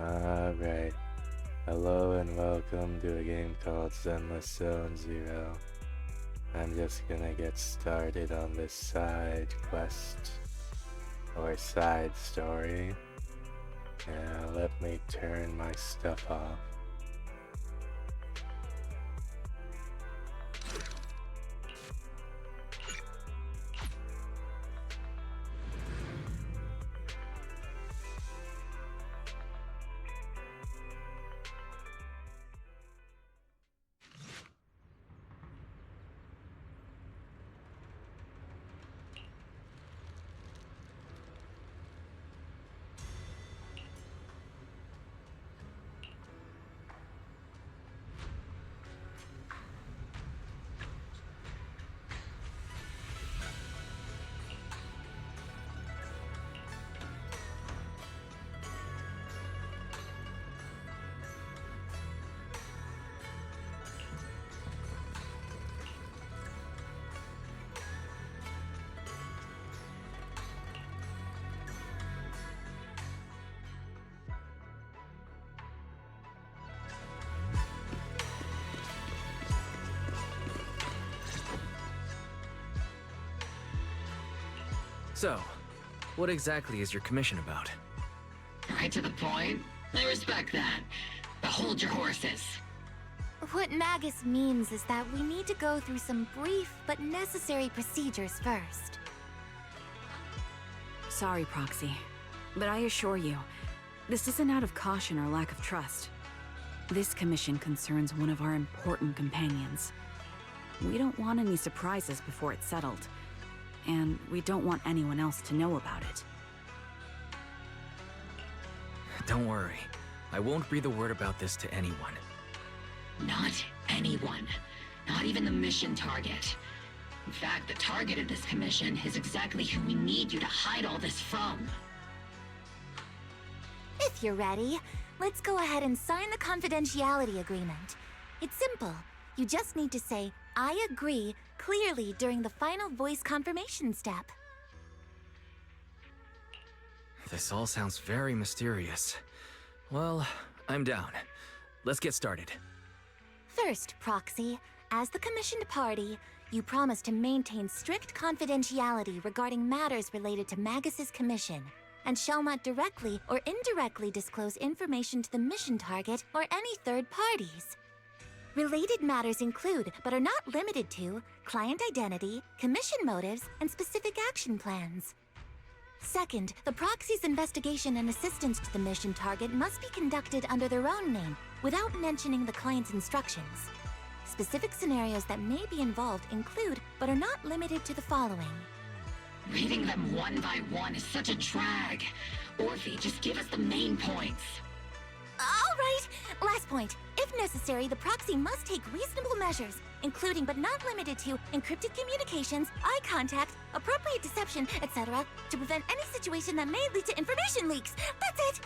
Alright. Hello and welcome to a game called Zenless Zone Zero. I'm just gonna get started on this side quest or side story. Let me turn my stuff off. So, what exactly is your commission about? Right to the point. I respect that. But hold your horses. What Magus means is that we need to go through some brief but necessary procedures first. Sorry, Proxy, but I assure you, this isn't out of caution or lack of trust. This commission concerns one of our important companions. We don't want any surprises before it's settled, and we don't want anyone else to know about it. Don't worry. I won't breathe a word about this to anyone. Not anyone. Not even the mission target. In fact, the target of this commission is exactly who we need you to hide all this from. If you're ready, let's go ahead and sign the confidentiality agreement. It's simple. You just need to say, "I agree," clearly during the final voice confirmation step. This all sounds very mysterious. Well, I'm down. Let's get started. First, Proxy, as the commissioned party, you promise to maintain strict confidentiality regarding matters related to Magus's commission, and shall not directly or indirectly disclose information to the mission target or any third parties. Related matters include, but are not limited to, client identity, commission motives, and specific action plans. Second, the proxy's investigation and assistance to the mission target must be conducted under their own name, without mentioning the client's instructions. Specific scenarios that may be involved include, but are not limited to the following. Reading them one by one is such a drag. Orphe, just give us the main points. All right, last point. If necessary, the proxy must take reasonable measures, including but not limited to encrypted communications, eye contact, appropriate deception, etc., to prevent any situation that may lead to information leaks. That's it!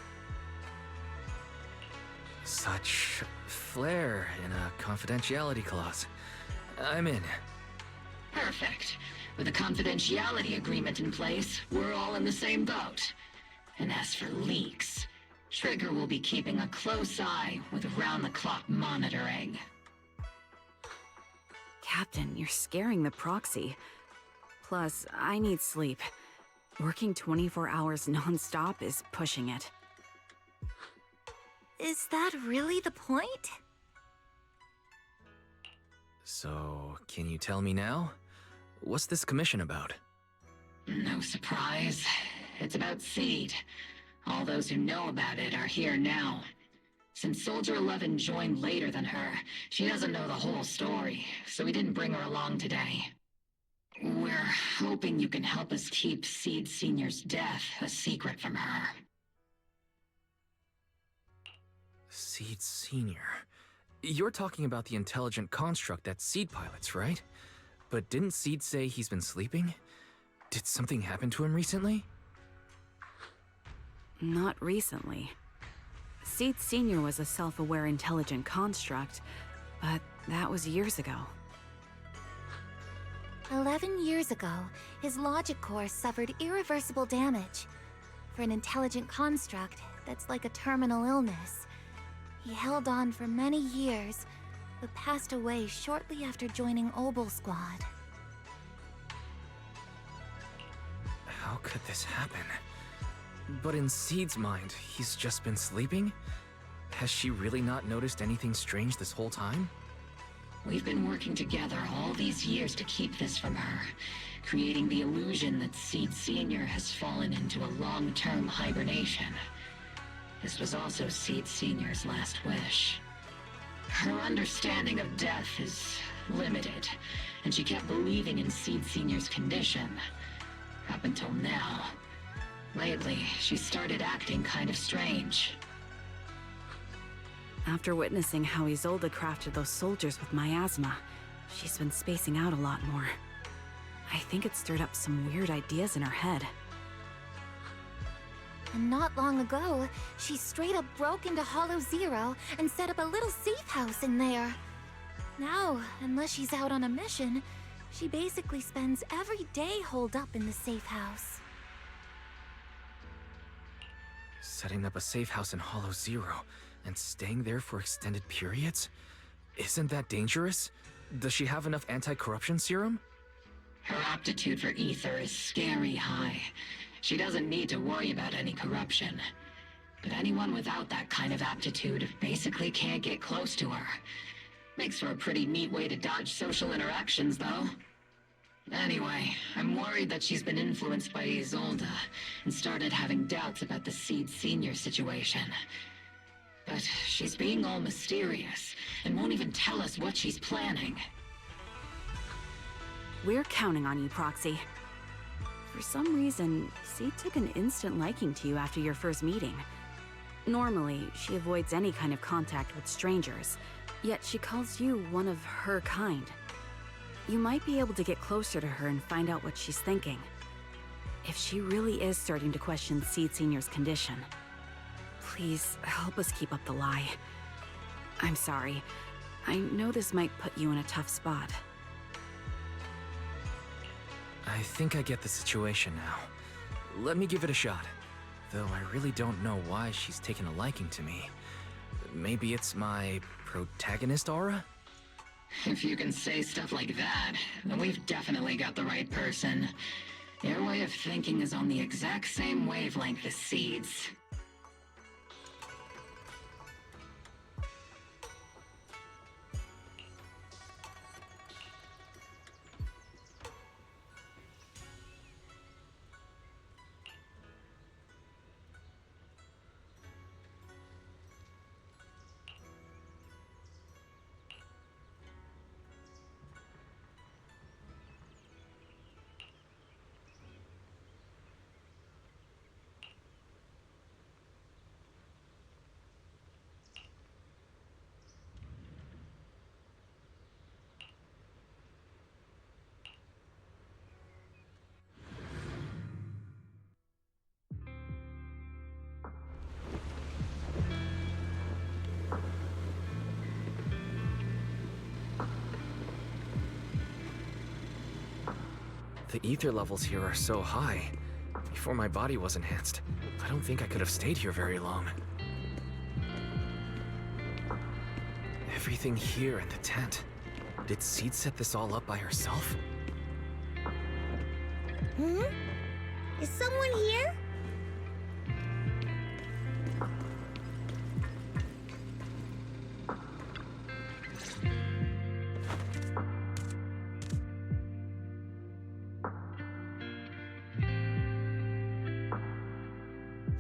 Such flair in a confidentiality clause. I'm in. Perfect. With a confidentiality agreement in place, we're all in the same boat. And as for leaks, Trigger will be keeping a close eye with round-the-clock monitoring. Captain, you're scaring the Proxy. Plus, I need sleep. Working 24 hours non-stop is pushing it. Is that really the point? So, can you tell me now? What's this commission about? No surprise. It's about Seed. All those who know about it are here now. Since Soldier 11 joined later than her, she doesn't know the whole story, so we didn't bring her along today. We're hoping you can help us keep Seed Senior's death a secret from her. Seed Senior. You're talking about the intelligent construct that Seed pilots, right? But didn't Seed say he's been sleeping? Did something happen to him recently? Not recently. Seed Senior was a self-aware intelligent construct, but that was years ago. 11 years ago, his logic core suffered irreversible damage. For an intelligent construct, that's like a terminal illness. He held on for many years, but passed away shortly after joining Obel Squad. How could this happen? But in Seed's mind, he's just been sleeping? Has she really not noticed anything strange this whole time? We've been working together all these years to keep this from her, creating the illusion that Seed Sr. has fallen into a long-term hibernation. This was also Seed Sr.'s last wish. Her understanding of death is limited, and she kept believing in Seed Sr.'s condition. Up until now. Lately, she started acting kind of strange. After witnessing how Isolde crafted those soldiers with miasma, she's been spacing out a lot more. I think it stirred up some weird ideas in her head. And not long ago, she straight up broke into Hollow Zero and set up a little safe house in there. Now, unless she's out on a mission, she basically spends every day holed up in the safe house. Setting up a safe house in Hollow Zero and staying there for extended periods? Isn't that dangerous? Does she have enough anti-corruption serum? Her aptitude for ether is scary high. She doesn't need to worry about any corruption. But anyone without that kind of aptitude basically can't get close to her. Makes for a pretty neat way to dodge social interactions, though. Anyway, I'm worried that she's been influenced by Isolde and started having doubts about the Seed Sr. situation. But she's being all mysterious and won't even tell us what she's planning. We're counting on you, Proxy. For some reason, Seed took an instant liking to you after your first meeting. Normally, she avoids any kind of contact with strangers, yet she calls you one of her kind. You might be able to get closer to her and find out what she's thinking. If she really is starting to question Seed Sr.'s condition, please help us keep up the lie. I'm sorry. I know this might put you in a tough spot. I think I get the situation now. Let me give it a shot. Though I really don't know why she's taken a liking to me. Maybe it's my protagonist aura? If you can say stuff like that, then we've definitely got the right person. Your way of thinking is on the exact same wavelength as Seed's. The ether levels here are so high. Before my body was enhanced, I don't think I could have stayed here very long. Everything here in the tent. Did Seed set this all up by herself? Is someone here?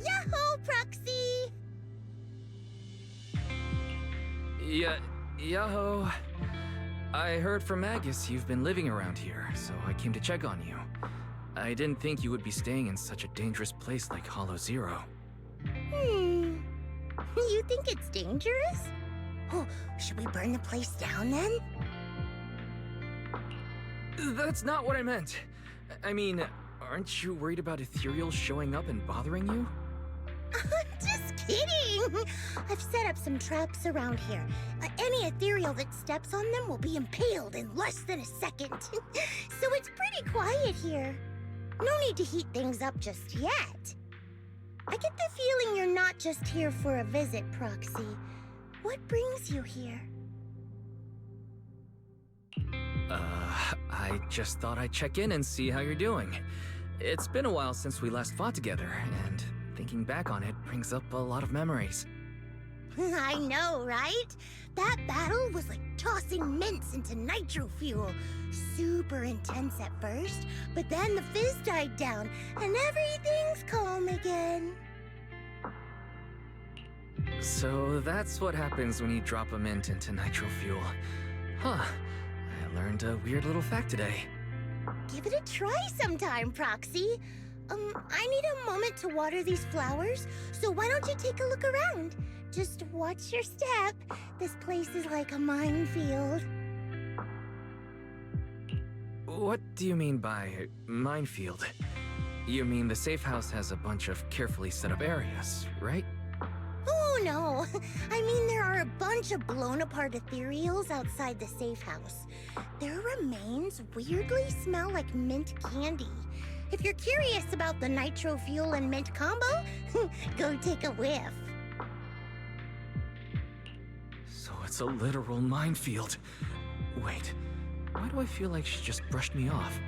Yahoo, Proxy! Yo. I heard from Magus you've been living around here, so I came to check on you. I didn't think you would be staying in such a dangerous place like Hollow Zero. You think it's dangerous? Oh, should we burn the place down then? That's not what I meant. I mean, aren't you worried about ethereals showing up and bothering you? Just kidding! I've set up some traps around here. Any ethereal that steps on them will be impaled in less than a second. So it's pretty quiet here. No need to heat things up just yet. I get the feeling you're not just here for a visit, Proxy. What brings you here? I just thought I'd check in and see how you're doing. It's been a while since we last fought together, and thinking back on it brings up a lot of memories. I know, right? That battle was like tossing mints into nitro fuel. Super intense at first, but then the fizz died down, and everything's calm again. So that's what happens when you drop a mint into nitro fuel. Huh. I learned a weird little fact today. Give it a try sometime, Proxy. I need a moment to water these flowers, so why don't you take a look around? Just watch your step. This place is like a minefield. What do you mean by minefield? You mean the safe house has a bunch of carefully set up areas, right? Oh, no. I mean, there are a bunch of blown-apart ethereals outside the safe house. Their remains weirdly smell like mint candy. If you're curious about the nitro fuel and mint combo, go take a whiff. So it's a literal minefield. Wait, why do I feel like she just brushed me off?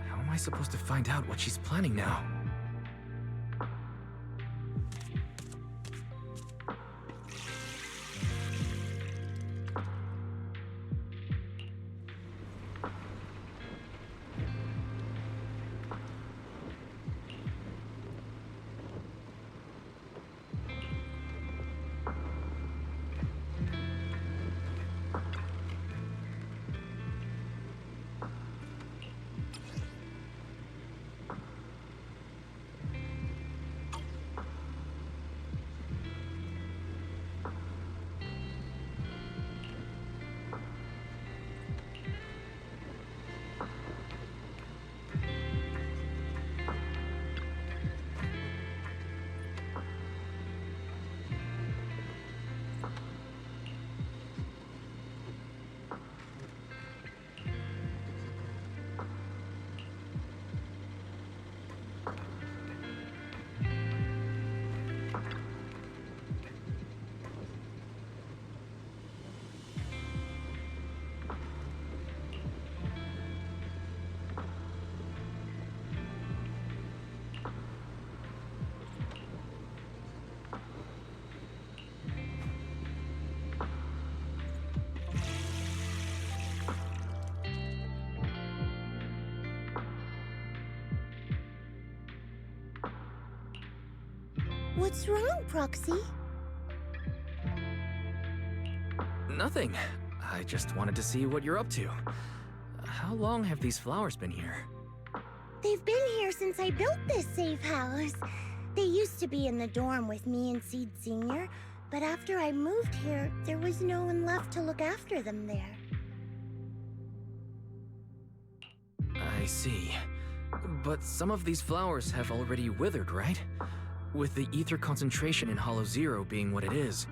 How am I supposed to find out what she's planning now? What's wrong, Proxy? Nothing. I just wanted to see what you're up to. How long have these flowers been here? They've been here since I built this safe house. They used to be in the dorm with me and Seed Sr., but after I moved here, there was no one left to look after them there. I see. But some of these flowers have already withered, right? With the ether concentration in Hollow Zero being what it is,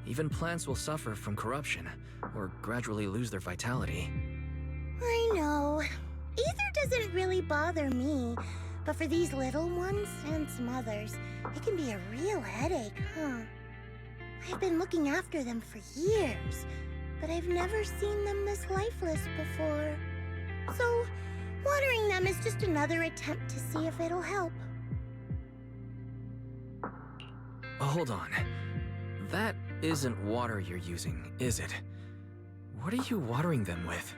even plants will suffer from corruption, or gradually lose their vitality. I know. Ether doesn't really bother me, but for these little ones and some others, it can be a real headache, huh? I've been looking after them for years, but I've never seen them this lifeless before. So, watering them is just another attempt to see if it'll help. Hold on. That isn't water you're using, is it? What are you watering them with?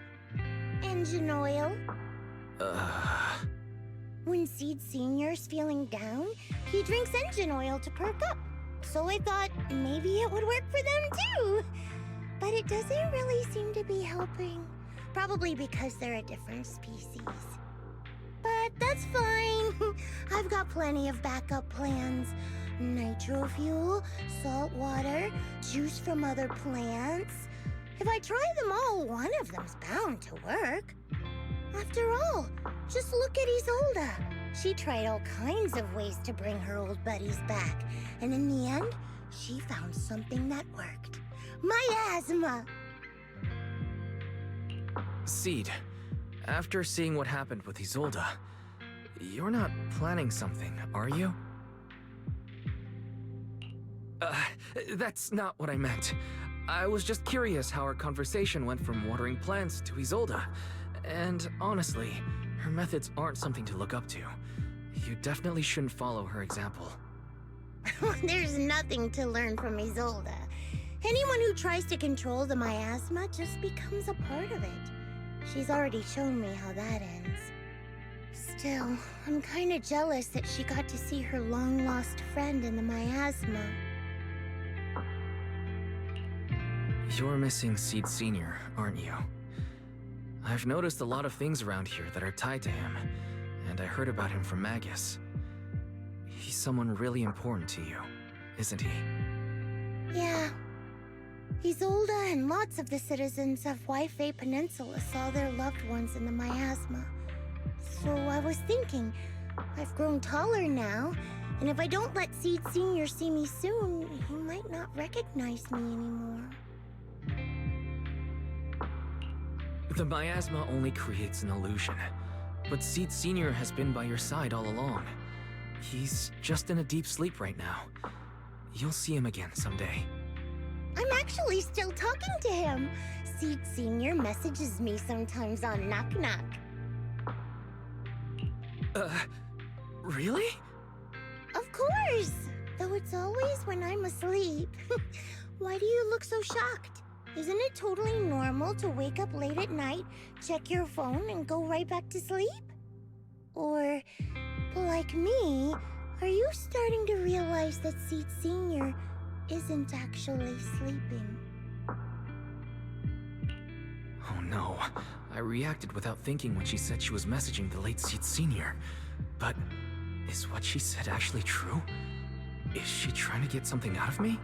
Engine oil. When Seed Senior's feeling down, he drinks engine oil to perk up. So I thought maybe it would work for them too. But it doesn't really seem to be helping. Probably because they're a different species. But that's fine. I've got plenty of backup plans. Nitro fuel, salt water, juice from other plants. If I try them all, one of them's bound to work. After all, just look at Isolda. She tried all kinds of ways to bring her old buddies back, and in the end, she found something that worked. Miasma! Seed, after seeing what happened with Isolda, you're not planning something, are you? Uh, that's not what I meant. I was just curious how our conversation went from watering plants to Isolde. And honestly, her methods aren't something to look up to. You definitely shouldn't follow her example. There's nothing to learn from Isolde. Anyone who tries to control the miasma just becomes a part of it. She's already shown me how that ends. Still, I'm kinda jealous that she got to see her long-lost friend in the miasma. You're missing Seed Sr., aren't you? I've noticed a lot of things around here that are tied to him, and I heard about him from Magus. He's someone really important to you, isn't he? Yeah. Isolde and lots of the citizens of Wi-Fi Peninsula saw their loved ones in the miasma. So I was thinking, I've grown taller now, and if I don't let Seed Sr. see me soon, he might not recognize me anymore. The miasma only creates an illusion, but Seed Sr. has been by your side all along. He's just in a deep sleep right now. You'll see him again someday. I'm actually still talking to him. Seed Sr. messages me sometimes on Knock Knock. Really? Of course! Though it's always when I'm asleep. Why do you look so shocked? Isn't it totally normal to wake up late at night, check your phone, and go right back to sleep? Or, like me, are you starting to realize that Seed Sr. isn't actually sleeping? Oh no. I reacted without thinking when she said she was messaging the late Seed Sr. But is what she said actually true? Is she trying to get something out of me?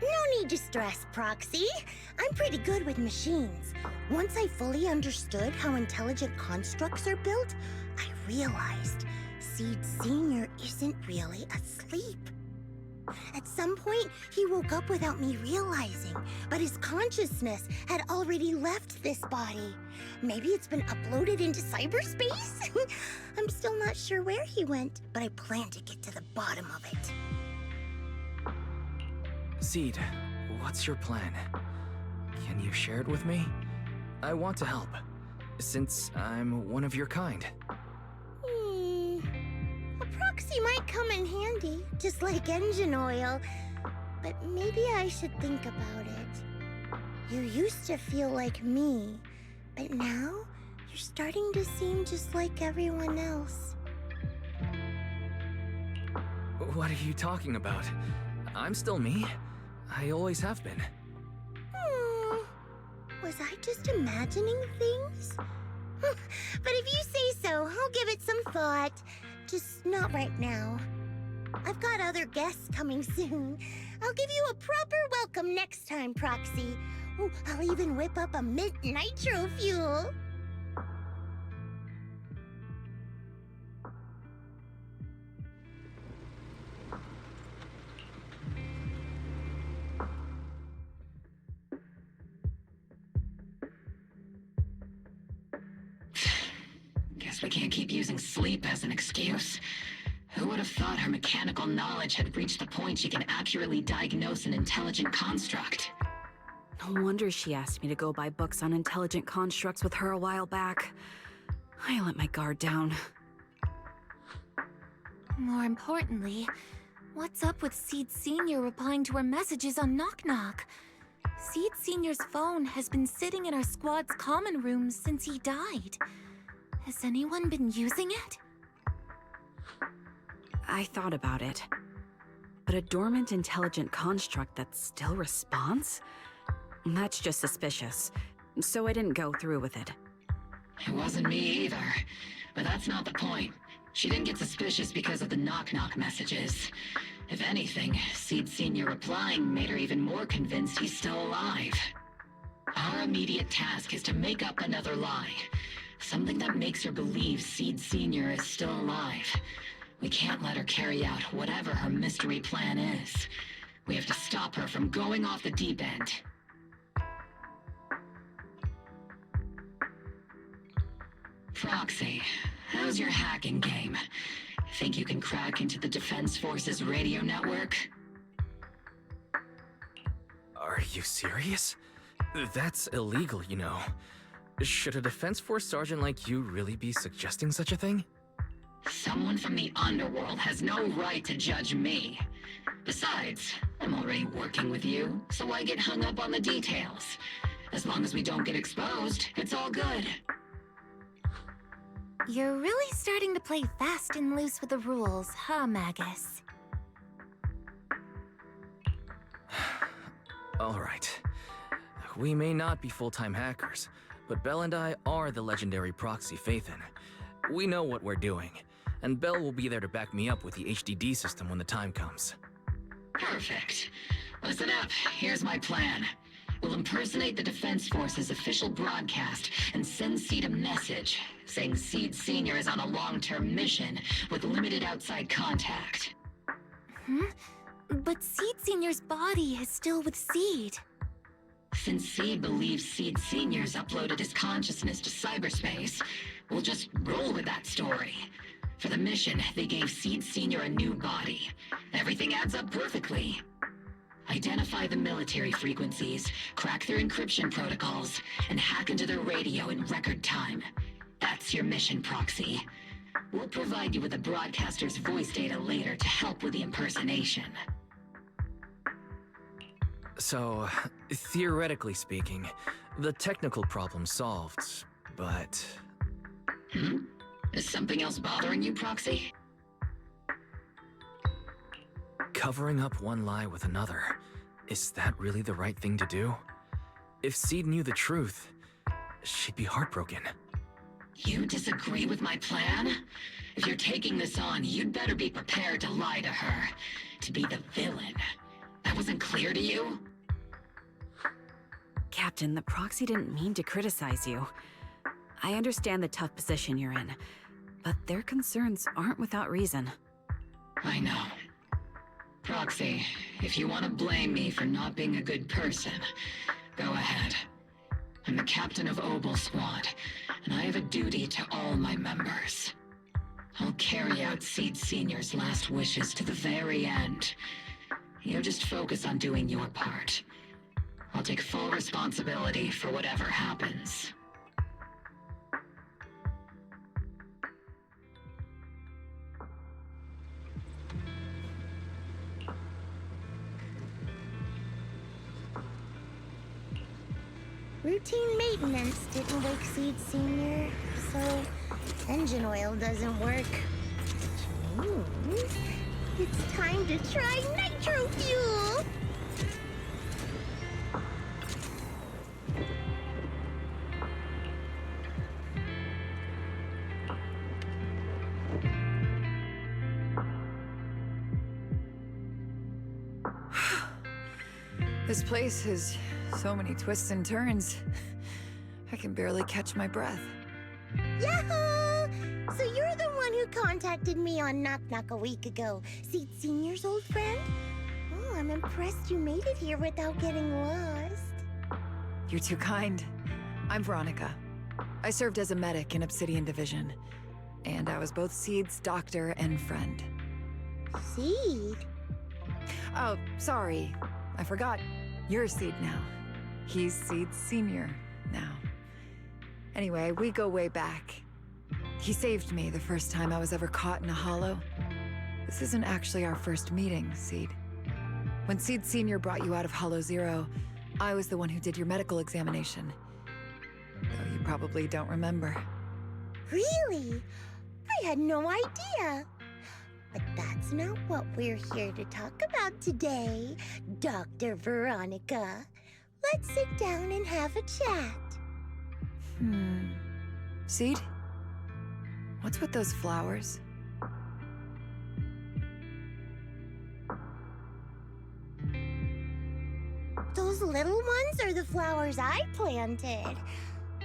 No need to stress, Proxy. I'm pretty good with machines. Once I fully understood how intelligent constructs are built, I realized Seed Sr. isn't really asleep. At some point, he woke up without me realizing, but his consciousness had already left this body. Maybe it's been uploaded into cyberspace? I'm still not sure where he went, but I plan to get to the bottom of it. Seed, what's your plan? Can you share it with me? I want to help, since I'm one of your kind. A proxy might come in handy, just like engine oil. But maybe I should think about it. You used to feel like me, but now you're starting to seem just like everyone else. What are you talking about? I'm still me. I always have been. Was I just imagining things? But if you say so, I'll give it some thought. Just not right now. I've got other guests coming soon. I'll give you a proper welcome next time, Proxy. Oh, I'll even whip up a mint nitro fuel. Guess we can't keep using sleep as an excuse. Who would have thought her mechanical knowledge had reached the point she can accurately diagnose an intelligent construct? No wonder she asked me to go buy books on intelligent constructs with her a while back. I let my guard down. More importantly, what's up with Seed Sr. replying to our messages on Knock Knock? Seed Sr.'s phone has been sitting in our squad's common room since he died. Has anyone been using it? I thought about it. But a dormant intelligent construct that still responds? That's just suspicious. So I didn't go through with it. It wasn't me either. But that's not the point. She didn't get suspicious because of the knock-knock messages. If anything, Seed Sr. replying made her even more convinced he's still alive. Our immediate task is to make up another lie. Something that makes her believe Seed Sr. is still alive. We can't let her carry out whatever her mystery plan is. We have to stop her from going off the deep end. Proxy, how's your hacking game? Think you can crack into the Defense Force's radio network? Are you serious? That's illegal, you know. Should a Defense Force sergeant like you really be suggesting such a thing? Someone from the underworld has no right to judge me. Besides, I'm already working with you, so why get hung up on the details? As long as we don't get exposed, it's all good. You're really starting to play fast and loose with the rules, huh, Magus? All right. We may not be full-time hackers, but Belle and I are the legendary proxy Phaethon. We know what we're doing, and Belle will be there to back me up with the HDD system when the time comes. Perfect. Listen up, here's my plan. We'll impersonate the Defense Force's official broadcast and send Seed a message saying Seed Sr. is on a long-term mission with limited outside contact. But Seed Senior's body is still with Seed. Since Seed believes Seed Sr.'s uploaded his consciousness to cyberspace, we'll just roll with that story. For the mission, they gave Seed Sr. a new body. Everything adds up perfectly. Identify the military frequencies, crack their encryption protocols, and hack into their radio in record time. That's your mission, Proxy. We'll provide you with the broadcaster's voice data later to help with the impersonation. So, theoretically speaking, the technical problem's solved, but... Is something else bothering you, Proxy? Covering up one lie with another, is that really the right thing to do? If Seed knew the truth, she'd be heartbroken. You disagree with my plan? If you're taking this on, you'd better be prepared to lie to her. To be the villain. That wasn't clear to you? Captain, the proxy didn't mean to criticize you. I understand the tough position you're in, but their concerns aren't without reason. I know. Proxy, if you want to blame me for not being a good person, go ahead. I'm the captain of Obel Squad, and I have a duty to all my members. I'll carry out Seed Senior's last wishes to the very end. You just focus on doing your part. I'll take full responsibility for whatever happens. Routine maintenance didn't wake Seed Senior, so engine oil doesn't work. It's time to try nitro fuel! This place has so many twists and turns. I can barely catch my breath. Yahoo! So you're the one who contacted me on Knock Knock a week ago, Seed Senior's old friend? Oh, I'm impressed you made it here without getting lost. You're too kind. I'm Veronica. I served as a medic in Obsidian Division, and I was both Seed's doctor and friend. Seed? Oh, sorry. I forgot. You're Seed now. He's Seed Senior now. Anyway, we go way back. He saved me the first time I was ever caught in a hollow. This isn't actually our first meeting, Seed. When Seed Senior brought you out of Hollow Zero, I was the one who did your medical examination. Though you probably don't remember. Really? I had no idea. But that's not what we're here to talk about today, Dr. Veronica. Let's sit down and have a chat. Seed? What's with those flowers? Those little ones are the flowers I planted.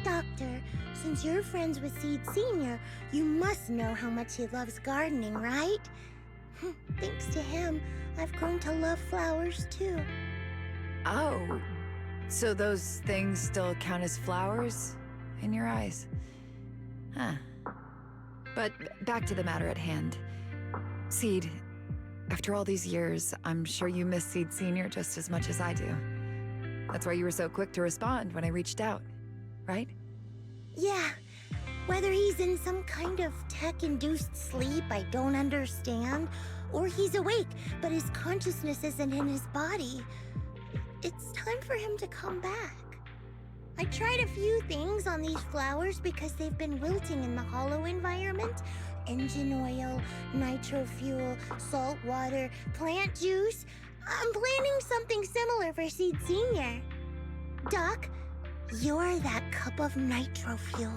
Doctor, since you're friends with Seed Senior, you must know how much he loves gardening, right? Thanks to him, I've grown to love flowers too. Oh, so those things still count as flowers in your eyes? Huh. But back to the matter at hand. Seed, after all these years, I'm sure you miss Seed Sr. just as much as I do. That's why you were so quick to respond when I reached out, right? Yeah. Whether he's in some kind of tech-induced sleep I don't understand, or he's awake, but his consciousness isn't in his body, it's time for him to come back. I tried a few things on these flowers because they've been wilting in the hollow environment. Engine oil, nitro fuel, salt water, plant juice. I'm planning something similar for Seed Sr. Doc, you're that cup of nitro fuel.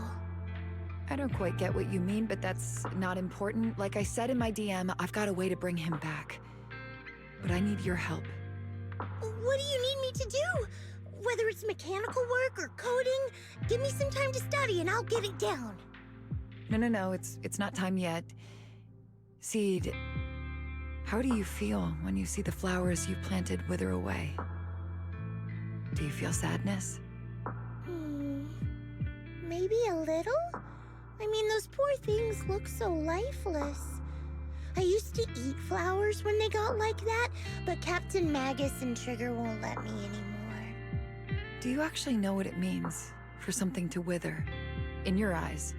I don't quite get what you mean, but that's not important. Like I said in my DM, I've got a way to bring him back. But I need your help. What do you need me to do? Whether it's mechanical work or coding, give me some time to study and I'll get it down. No, it's not time yet. Seed, how do you feel when you see the flowers you planted wither away? Do you feel sadness? Maybe a little? I mean, those poor things look so lifeless. I used to eat flowers when they got like that, but Captain Magus and Trigger won't let me anymore. Do you actually know what it means for something to wither? In your eyes,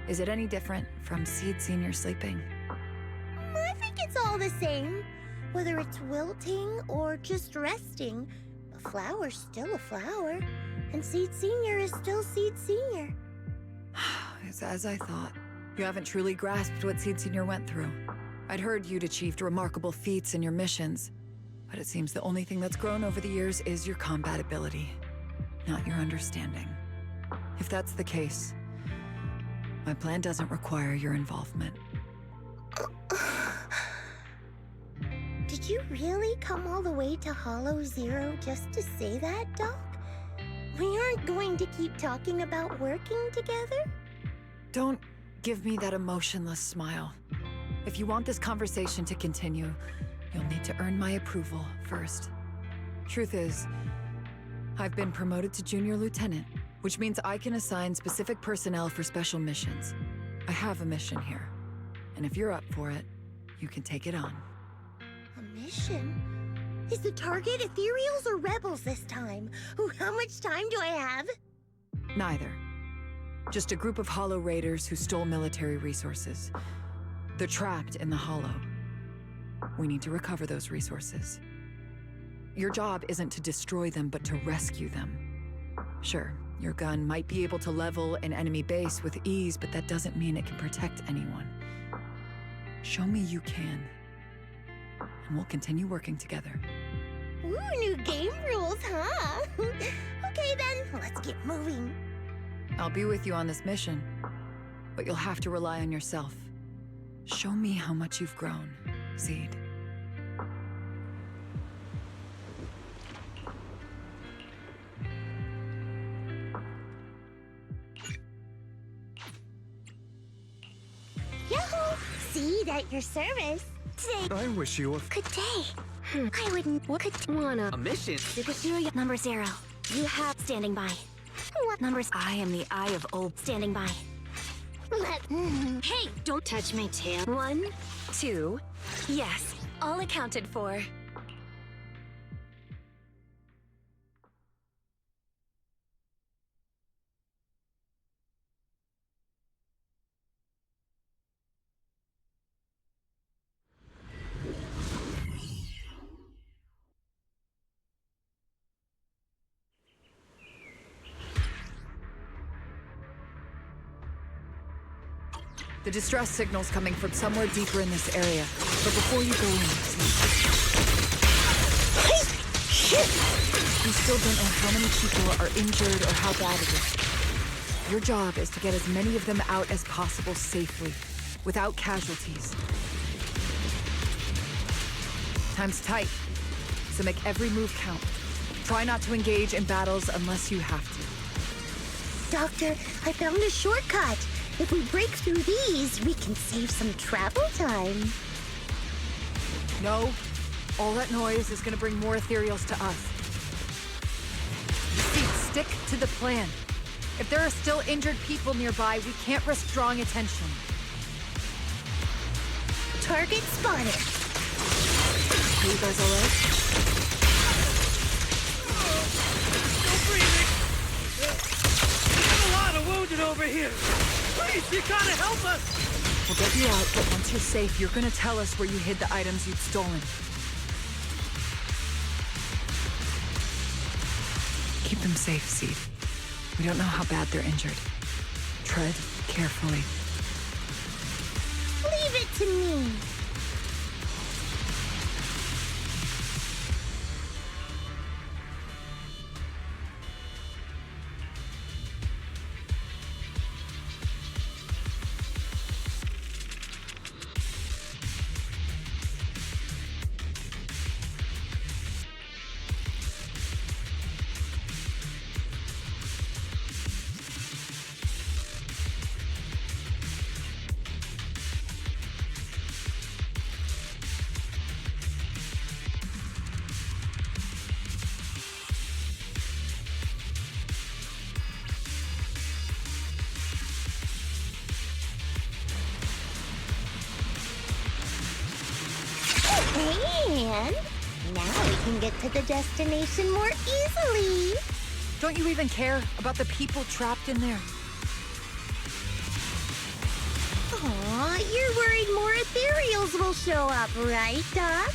is it any different from Seed Sr. sleeping? I think it's all the same. Whether it's wilting or just resting, a flower's still a flower, and Seed Sr. is still Seed Sr. It's as I thought. You haven't truly grasped what Seed Sr. went through. I'd heard you'd achieved remarkable feats in your missions, but it seems the only thing that's grown over the years is your combat ability, not your understanding. If that's the case, my plan doesn't require your involvement. Did you really come all the way to Hollow Zero just to say that, Doc? We aren't going to keep talking about working together? Don't give me that emotionless smile. If you want this conversation to continue, you'll need to earn my approval first. Truth is, I've been promoted to Junior Lieutenant, which means I can assign specific personnel for special missions. I have a mission here, and if you're up for it, you can take it on. A mission? Is the target ethereals or rebels this time? How much time do I have? Neither. Just a group of Hollow Raiders who stole military resources. They're trapped in the Hollow. We need to recover those resources. Your job isn't to destroy them, but to rescue them. Sure, your gun might be able to level an enemy base with ease, but that doesn't mean it can protect anyone. Show me you can, and we'll continue working together. Ooh, new game rules, huh? Okay then, let's get moving. I'll be with you on this mission, but you'll have to rely on yourself. Show me how much you've grown, Seed. Yahoo! Seed at your service. Today. I wish you a Good day. I wouldn't. What could wanna? A mission? Superhero number 0. You have standing by. What? Numbers. I am the Eye of Old. Standing by. Let. Hey, don't touch my tail. 1, 2. Yes, all accounted for. The distress signal's coming from somewhere deeper in this area. But before you go in, we still don't know how many people are injured or how bad it is. Your job is to get as many of them out as possible safely, without casualties. Time's tight, so make every move count. Try not to engage in battles unless you have to. Doctor, I found a shortcut. If we break through these, we can save some travel time. No, all that noise is gonna bring more ethereals to us. Stick to the plan. If there are still injured people nearby, we can't risk drawing attention. Target spotted. Are you guys alright? Still breathing. There's a lot of wounded over here. Please, you gotta help us. We'll get you out, but once you're safe, you're gonna tell us where you hid the items you'd stolen. Keep them safe, Seed. We don't know how bad they're injured. Tread carefully. Leave it to me. And now we can get to the destination more easily. Don't you even care about the people trapped in there? Aw, you're worried more ethereals will show up, right, Doc?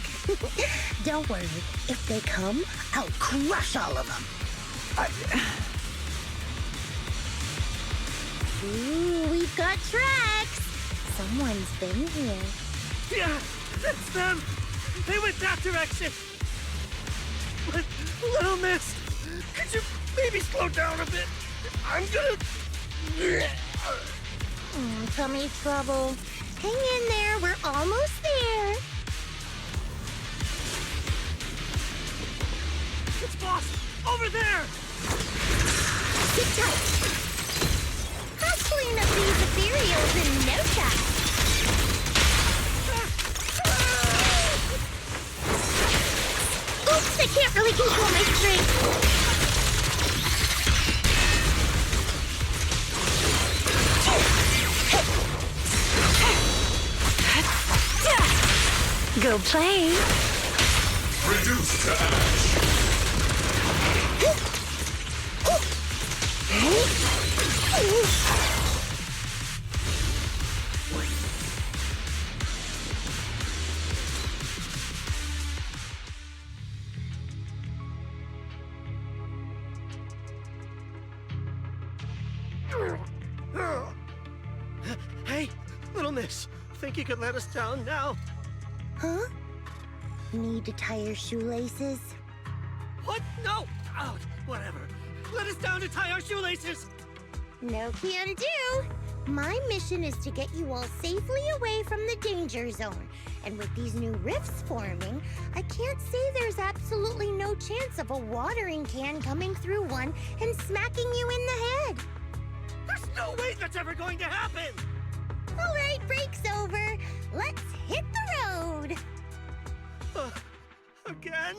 Don't worry. If they come, I'll crush all of them. Ooh, we've got tracks. Someone's been here. Yeah, that's them. They went that direction. But, Little Miss, could you maybe slow down a bit? I'm gonna... Tummy trouble. Hang in there, we're almost there. It's Boss, over there. Sit tight. I'll clean up these ethereals in no time. Oops, I can't really control my strength. Go play. Reduced to ash. Hey, Little Miss, think you could let us down now? Huh? Need to tie your shoelaces? What? No! Oh, whatever. Let us down to tie our shoelaces! No can do. My mission is to get you all safely away from the danger zone. And with these new rifts forming, I can't say there's absolutely no chance of a watering can coming through one and smacking you in the head. There's no way that's ever going to happen! All right, break's over. Let's hit the road. Again?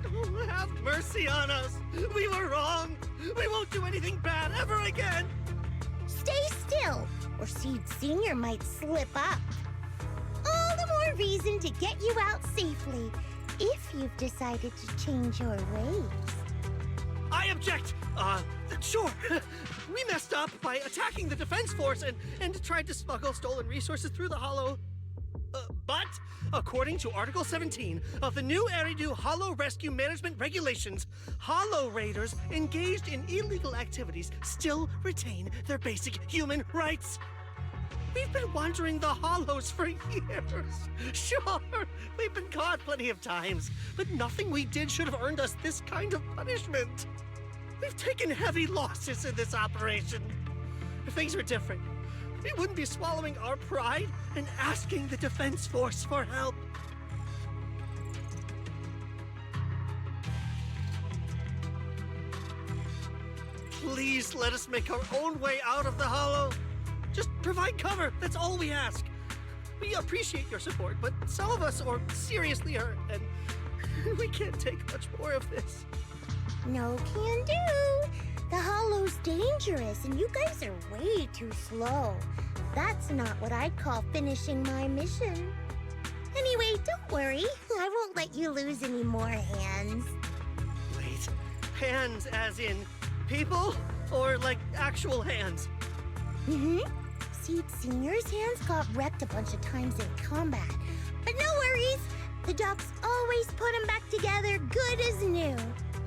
Oh, have mercy on us. We were wrong. We won't do anything bad ever again. Stay still, or Seed Senior might slip up. All the more reason to get you out safely, if you've decided to change your ways. I object. Sure. We messed up by attacking the defense force and tried to smuggle stolen resources through the Hollow. But, according to Article 17 of the new Eridu Hollow Rescue Management Regulations, Hollow Raiders engaged in illegal activities still retain their basic human rights. We've been wandering the Hollows for years. Sure, we've been caught plenty of times, but nothing we did should have earned us this kind of punishment. We've taken heavy losses in this operation. If things were different, we wouldn't be swallowing our pride and asking the defense force for help. Please let us make our own way out of the Hollow. Just provide cover, that's all we ask. We appreciate your support, but some of us are seriously hurt, and we can't take much more of this. No can do. The Hollow's dangerous, and you guys are way too slow. That's not what I'd call finishing my mission. Anyway, don't worry. I won't let you lose any more hands. Wait, hands as in people? Or like actual hands? Mm-hmm. Seed Senior's hands got wrecked a bunch of times in combat. But no worries. The docs always put them back together good as new.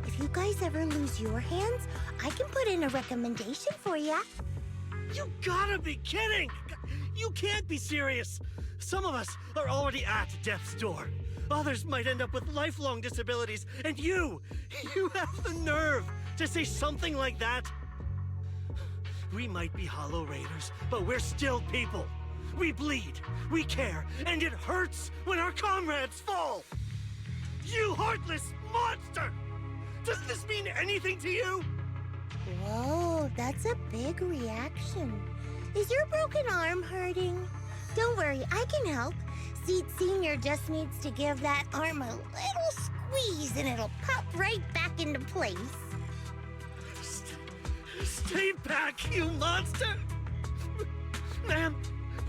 If you guys ever lose your hands, I can put in a recommendation for ya. You gotta be kidding! You can't be serious! Some of us are already at death's door. Others might end up with lifelong disabilities, and you have the nerve to say something like that? We might be Hollow Raiders, but we're still people. We bleed, we care, and it hurts when our comrades fall! You heartless monster! Does this mean anything to you? Whoa, that's a big reaction. Is your broken arm hurting? Don't worry, I can help. Seed Senior just needs to give that arm a little squeeze and it'll pop right back into place. Stay back, you monster! Ma'am,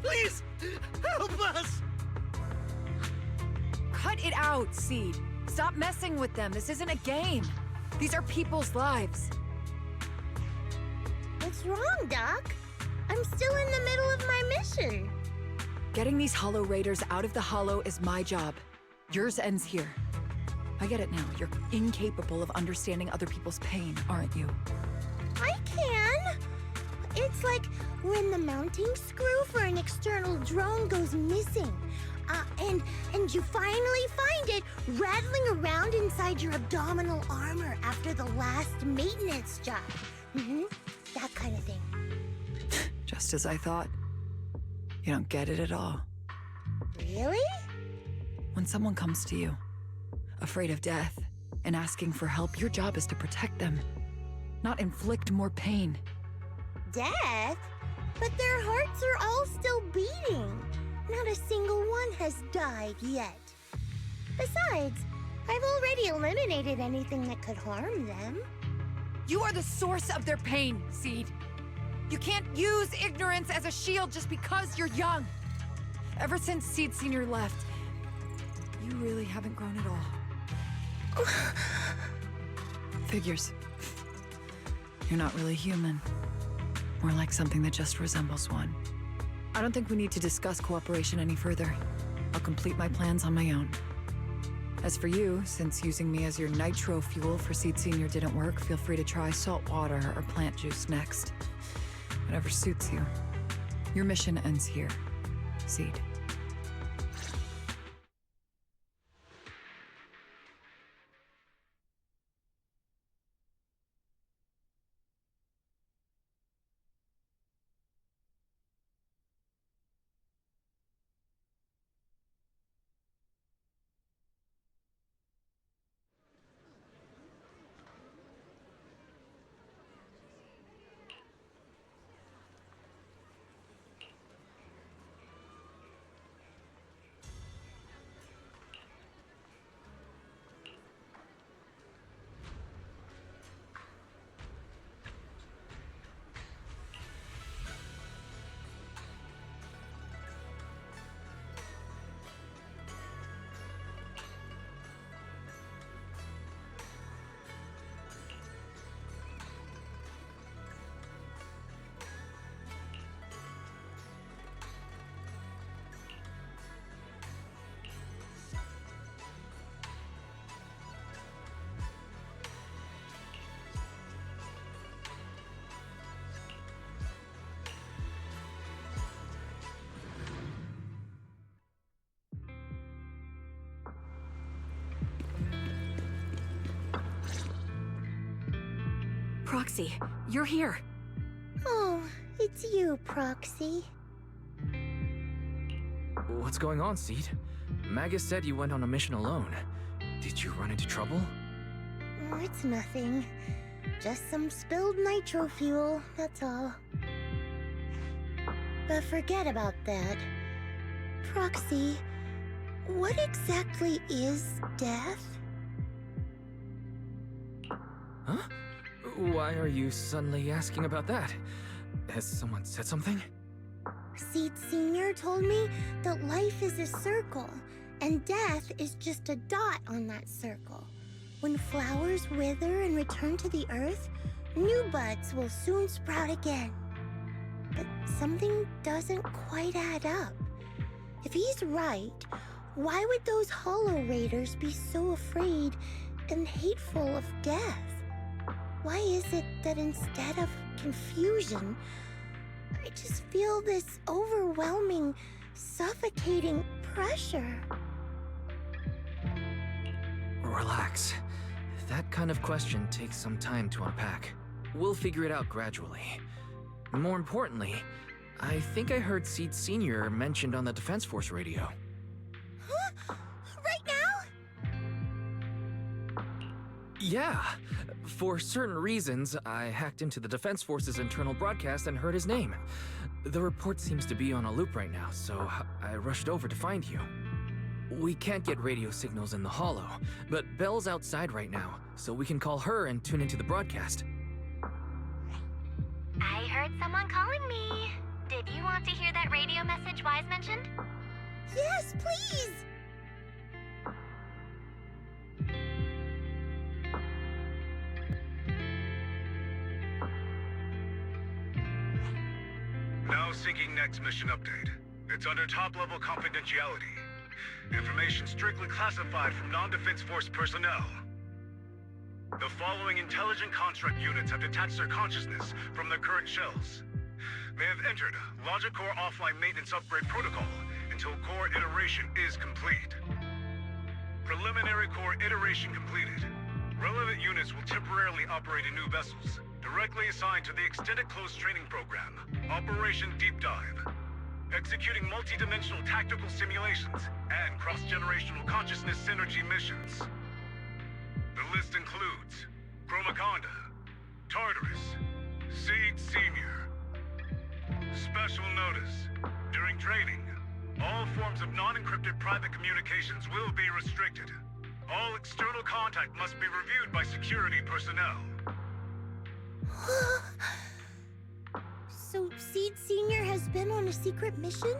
please, help us! Cut it out, Seed. Stop messing with them. This isn't a game. These are people's lives. What's wrong, Doc? I'm still in the middle of my mission. Getting these Hollow Raiders out of the Hollow is my job. Yours ends here. I get it now. You're incapable of understanding other people's pain, aren't you? I can. It's like when the mounting screw for an external drone goes missing. And you finally find it rattling around inside your abdominal armor after the last maintenance job. That kind of thing. Just as I thought. You don't get it at all. Really? When someone comes to you, afraid of death, and asking for help, your job is to protect them, not inflict more pain. Death? But their hearts are all still beating. Not a single one has died yet. Besides, I've already eliminated anything that could harm them. You are the source of their pain, Seed. You can't use ignorance as a shield just because you're young. Ever since Seed Senior left, you really haven't grown at all. Figures. You're not really human. More like something that just resembles one. I don't think we need to discuss cooperation any further. I'll complete my plans on my own. As for you, since using me as your nitro fuel for Seed Senior didn't work, feel free to try salt water or plant juice next. Whatever suits you. Your mission ends here, Seed. Proxy, you're here. Oh, it's you, Proxy. What's going on, Seed? Magus said you went on a mission alone. Did you run into trouble? Oh, it's nothing. Just some spilled nitro fuel, that's all. But forget about that. Proxy, what exactly is death? Huh? Why are you suddenly asking about that? Has someone said something? Seed Senior told me that life is a circle, and death is just a dot on that circle. When flowers wither and return to the earth, new buds will soon sprout again. But something doesn't quite add up. If he's right, why would those Hollow Raiders be so afraid and hateful of death? Why is it that instead of confusion, I just feel this overwhelming, suffocating pressure? Relax. That kind of question takes some time to unpack. We'll figure it out gradually. More importantly, I think I heard Seed Sr. mentioned on the Defense Force radio. Huh? Right now? Yeah. For certain reasons, I hacked into the Defense Force's internal broadcast and heard his name. The report seems to be on a loop right now, so I rushed over to find you. We can't get radio signals in the Hollow, but Belle's outside right now, so we can call her and tune into the broadcast. I heard someone calling me. Did you want to hear that radio message Wise mentioned? Yes, please! Now seeking next mission update. It's under top-level confidentiality. Information strictly classified from non-Defense Force personnel. The following intelligent construct units have detached their consciousness from their current shells. They have entered Logic Core offline maintenance upgrade protocol until core iteration is complete. Preliminary core iteration completed. Relevant units will temporarily operate in new vessels, directly assigned to the Extended Close Training Program, Operation Deep Dive. Executing multi-dimensional tactical simulations and cross-generational consciousness synergy missions. The list includes Chromaconda, Tartarus, Seed Senior. Special notice. During training, all forms of non-encrypted private communications will be restricted. All external contact must be reviewed by security personnel. So Seed Senior has been on a secret mission?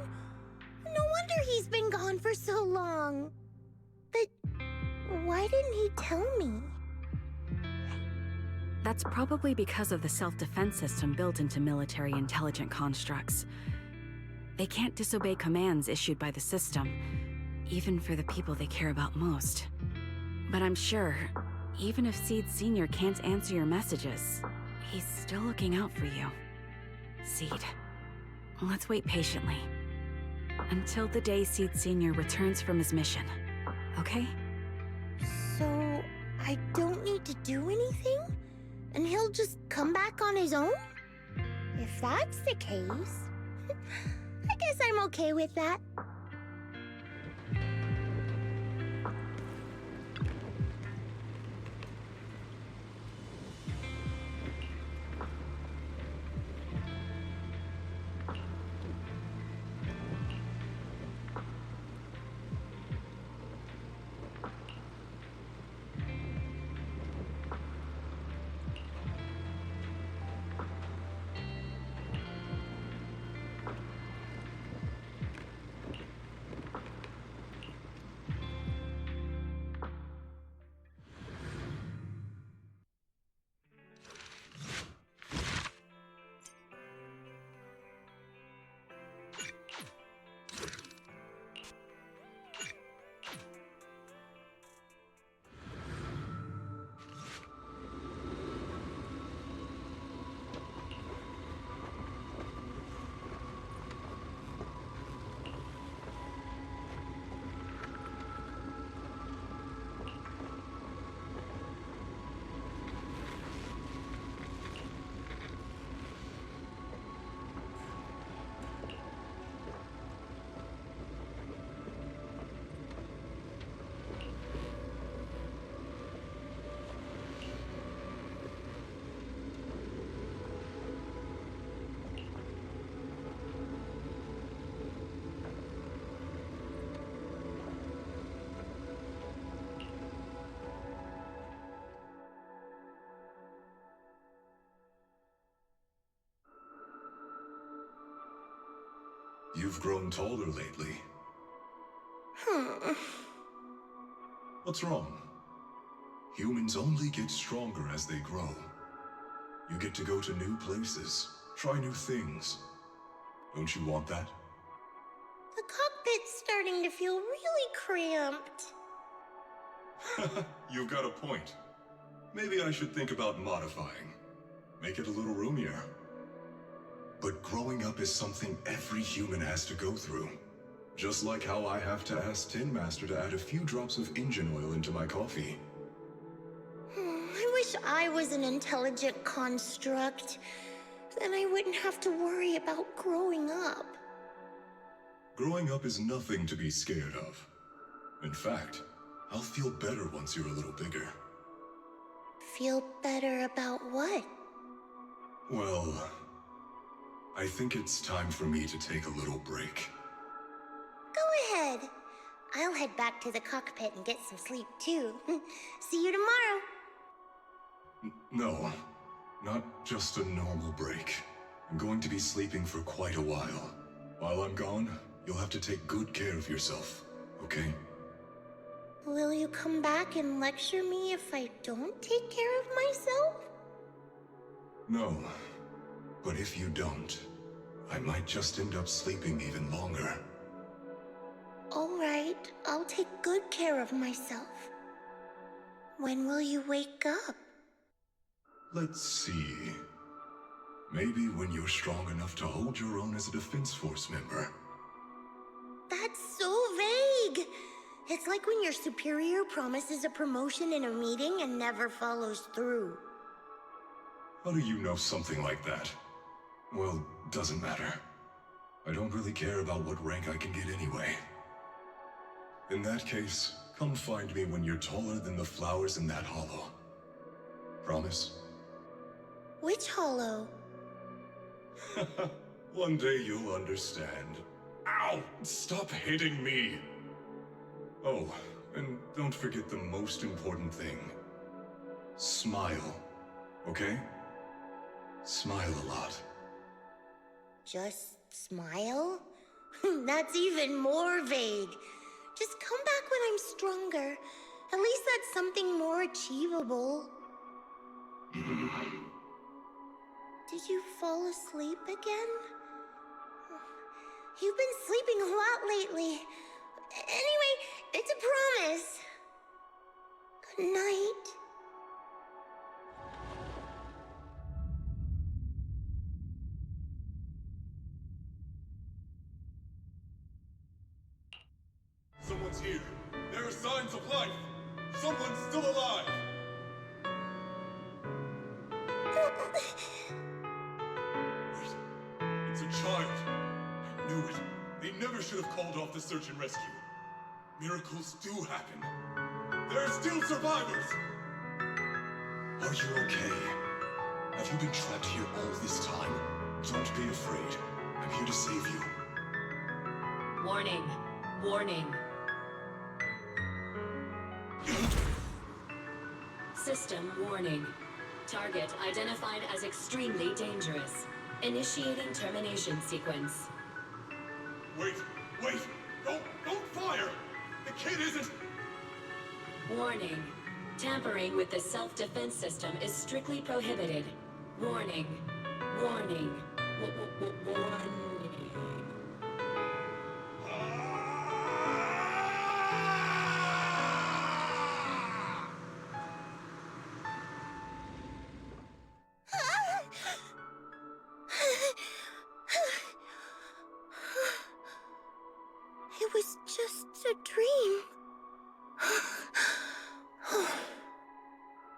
No wonder he's been gone for so long. But why didn't he tell me? That's probably because of the self-defense system built into military intelligent constructs. They can't disobey commands issued by the system, even for the people they care about most. But I'm sure, even if Seed Senior can't answer your messages, he's still looking out for you. Seed, let's wait patiently. Until the day Seed Senior returns from his mission, okay? So I don't need to do anything? And he'll just come back on his own? If that's the case, I guess I'm okay with that. You've grown taller lately. What's wrong? Humans only get stronger as they grow. You get to go to new places, try new things. Don't you want that? The cockpit's starting to feel really cramped. You've got a point. Maybe I should think about modifying. Make it a little roomier. But growing up is something every human has to go through. Just like how I have to ask Tin Master to add a few drops of engine oil into my coffee. I wish I was an intelligent construct. Then I wouldn't have to worry about growing up. Growing up is nothing to be scared of. In fact, I'll feel better once you're a little bigger. Feel better about what? Well, I think it's time for me to take a little break. Go ahead. I'll head back to the cockpit and get some sleep too. See you tomorrow. No, not just a normal break. I'm going to be sleeping for quite a while. While I'm gone, you'll have to take good care of yourself, okay? Will you come back and lecture me if I don't take care of myself? No, but if you don't, I might just end up sleeping even longer. All right, I'll take good care of myself. When will you wake up? Let's see. Maybe when you're strong enough to hold your own as a Defense Force member. That's so vague! It's like when your superior promises a promotion in a meeting and never follows through. How do you know something like that? Well, doesn't matter. I don't really care about what rank I can get anyway. In that case, come find me when you're taller than the flowers in that hollow. Promise? Which hollow? One day you'll understand. Ow! Stop hitting me! Oh, and don't forget the most important thing. Smile, okay? Smile a lot. Just smile? That's even more vague. Just come back when I'm stronger. At least that's something more achievable. Did you fall asleep again? You've been sleeping a lot lately. Anyway, it's a promise. Good night. Someone's here. There are signs of life. Someone's still alive. Wait, it's a child. I knew it. They never should have called off the search and rescue. Miracles do happen. There are still survivors. Are you okay? Have you been trapped here all this time? Don't be afraid. I'm here to save you. Warning. Warning. System warning. Target identified as extremely dangerous. Initiating termination sequence. Wait! Don't fire! The kid isn't... Warning. Tampering with the self-defense system is strictly prohibited. Warning. Warning. Warning. It was just a dream.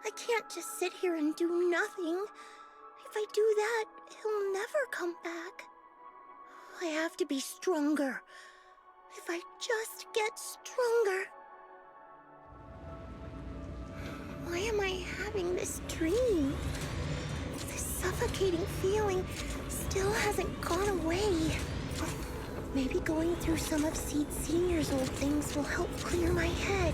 I can't just sit here and do nothing. If I do that, he'll never come back. I have to be stronger. If I just get stronger. Why am I having this dream? This suffocating feeling still hasn't gone away. Maybe going through some of Seed Senior's old things will help clear my head.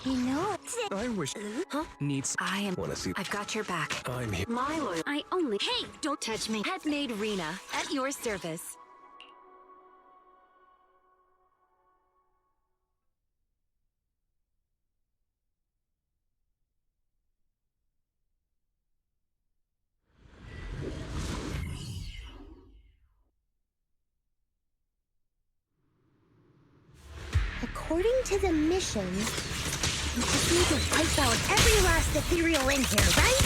You know, I wish. Huh? Needs. I am. Wanna see? I've got your back. I'm here. My lawyer. I only. Hey, don't touch me. Head maid Rena, at your service. according to the mission, we just need to wipe out every last ethereal in here, right?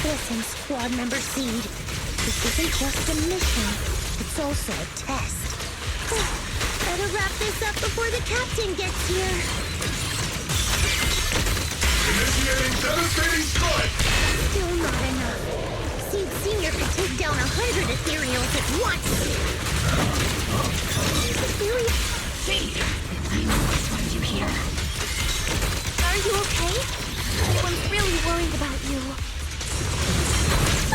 Listen, squad member Seed. This isn't just a mission, it's also a test. Better wrap this up before the captain gets here. Initiating devastating strike! Still not enough. Seed Senior could take down 100 ethereals at once. Seed! I know what's wanted you here. Are you okay? Everyone's really worried about you.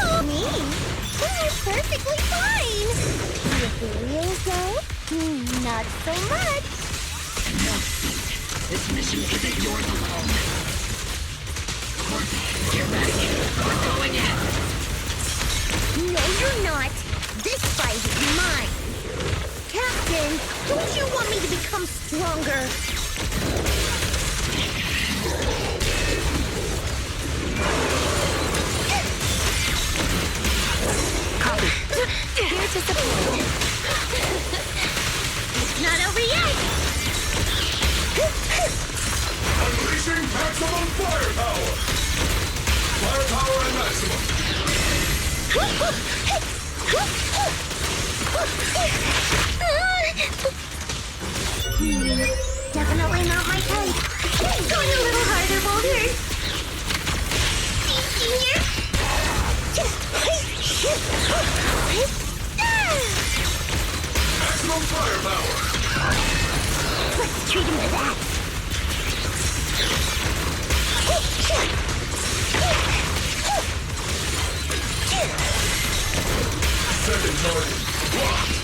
Oh, me? I'm perfectly fine. The ethereals, though? Not so much. No, Seed. This mission isn't yours alone. Courtney, get ready. We're going in. No, you're not. This fight is mine. Captain, don't you want me to become stronger? Copy. Here to support. It's not over yet. Unleashing maximum firepower! Firepower and maximum! Definitely not my type. Going a little harder, Boulder. Senior. Maximum firepower! Let's treat him to that. Second target, blocked!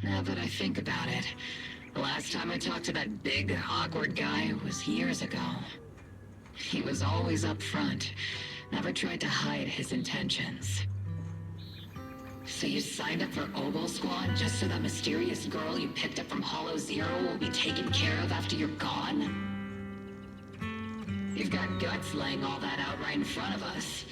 Now that I think about it, the last time I talked to that big, awkward guy was years ago. He was always up front, never tried to hide his intentions. So you signed up for Oboe Squad just so that mysterious girl you picked up from Hollow Zero will be taken care of after you're gone? You've got guts laying all that out right in front of us.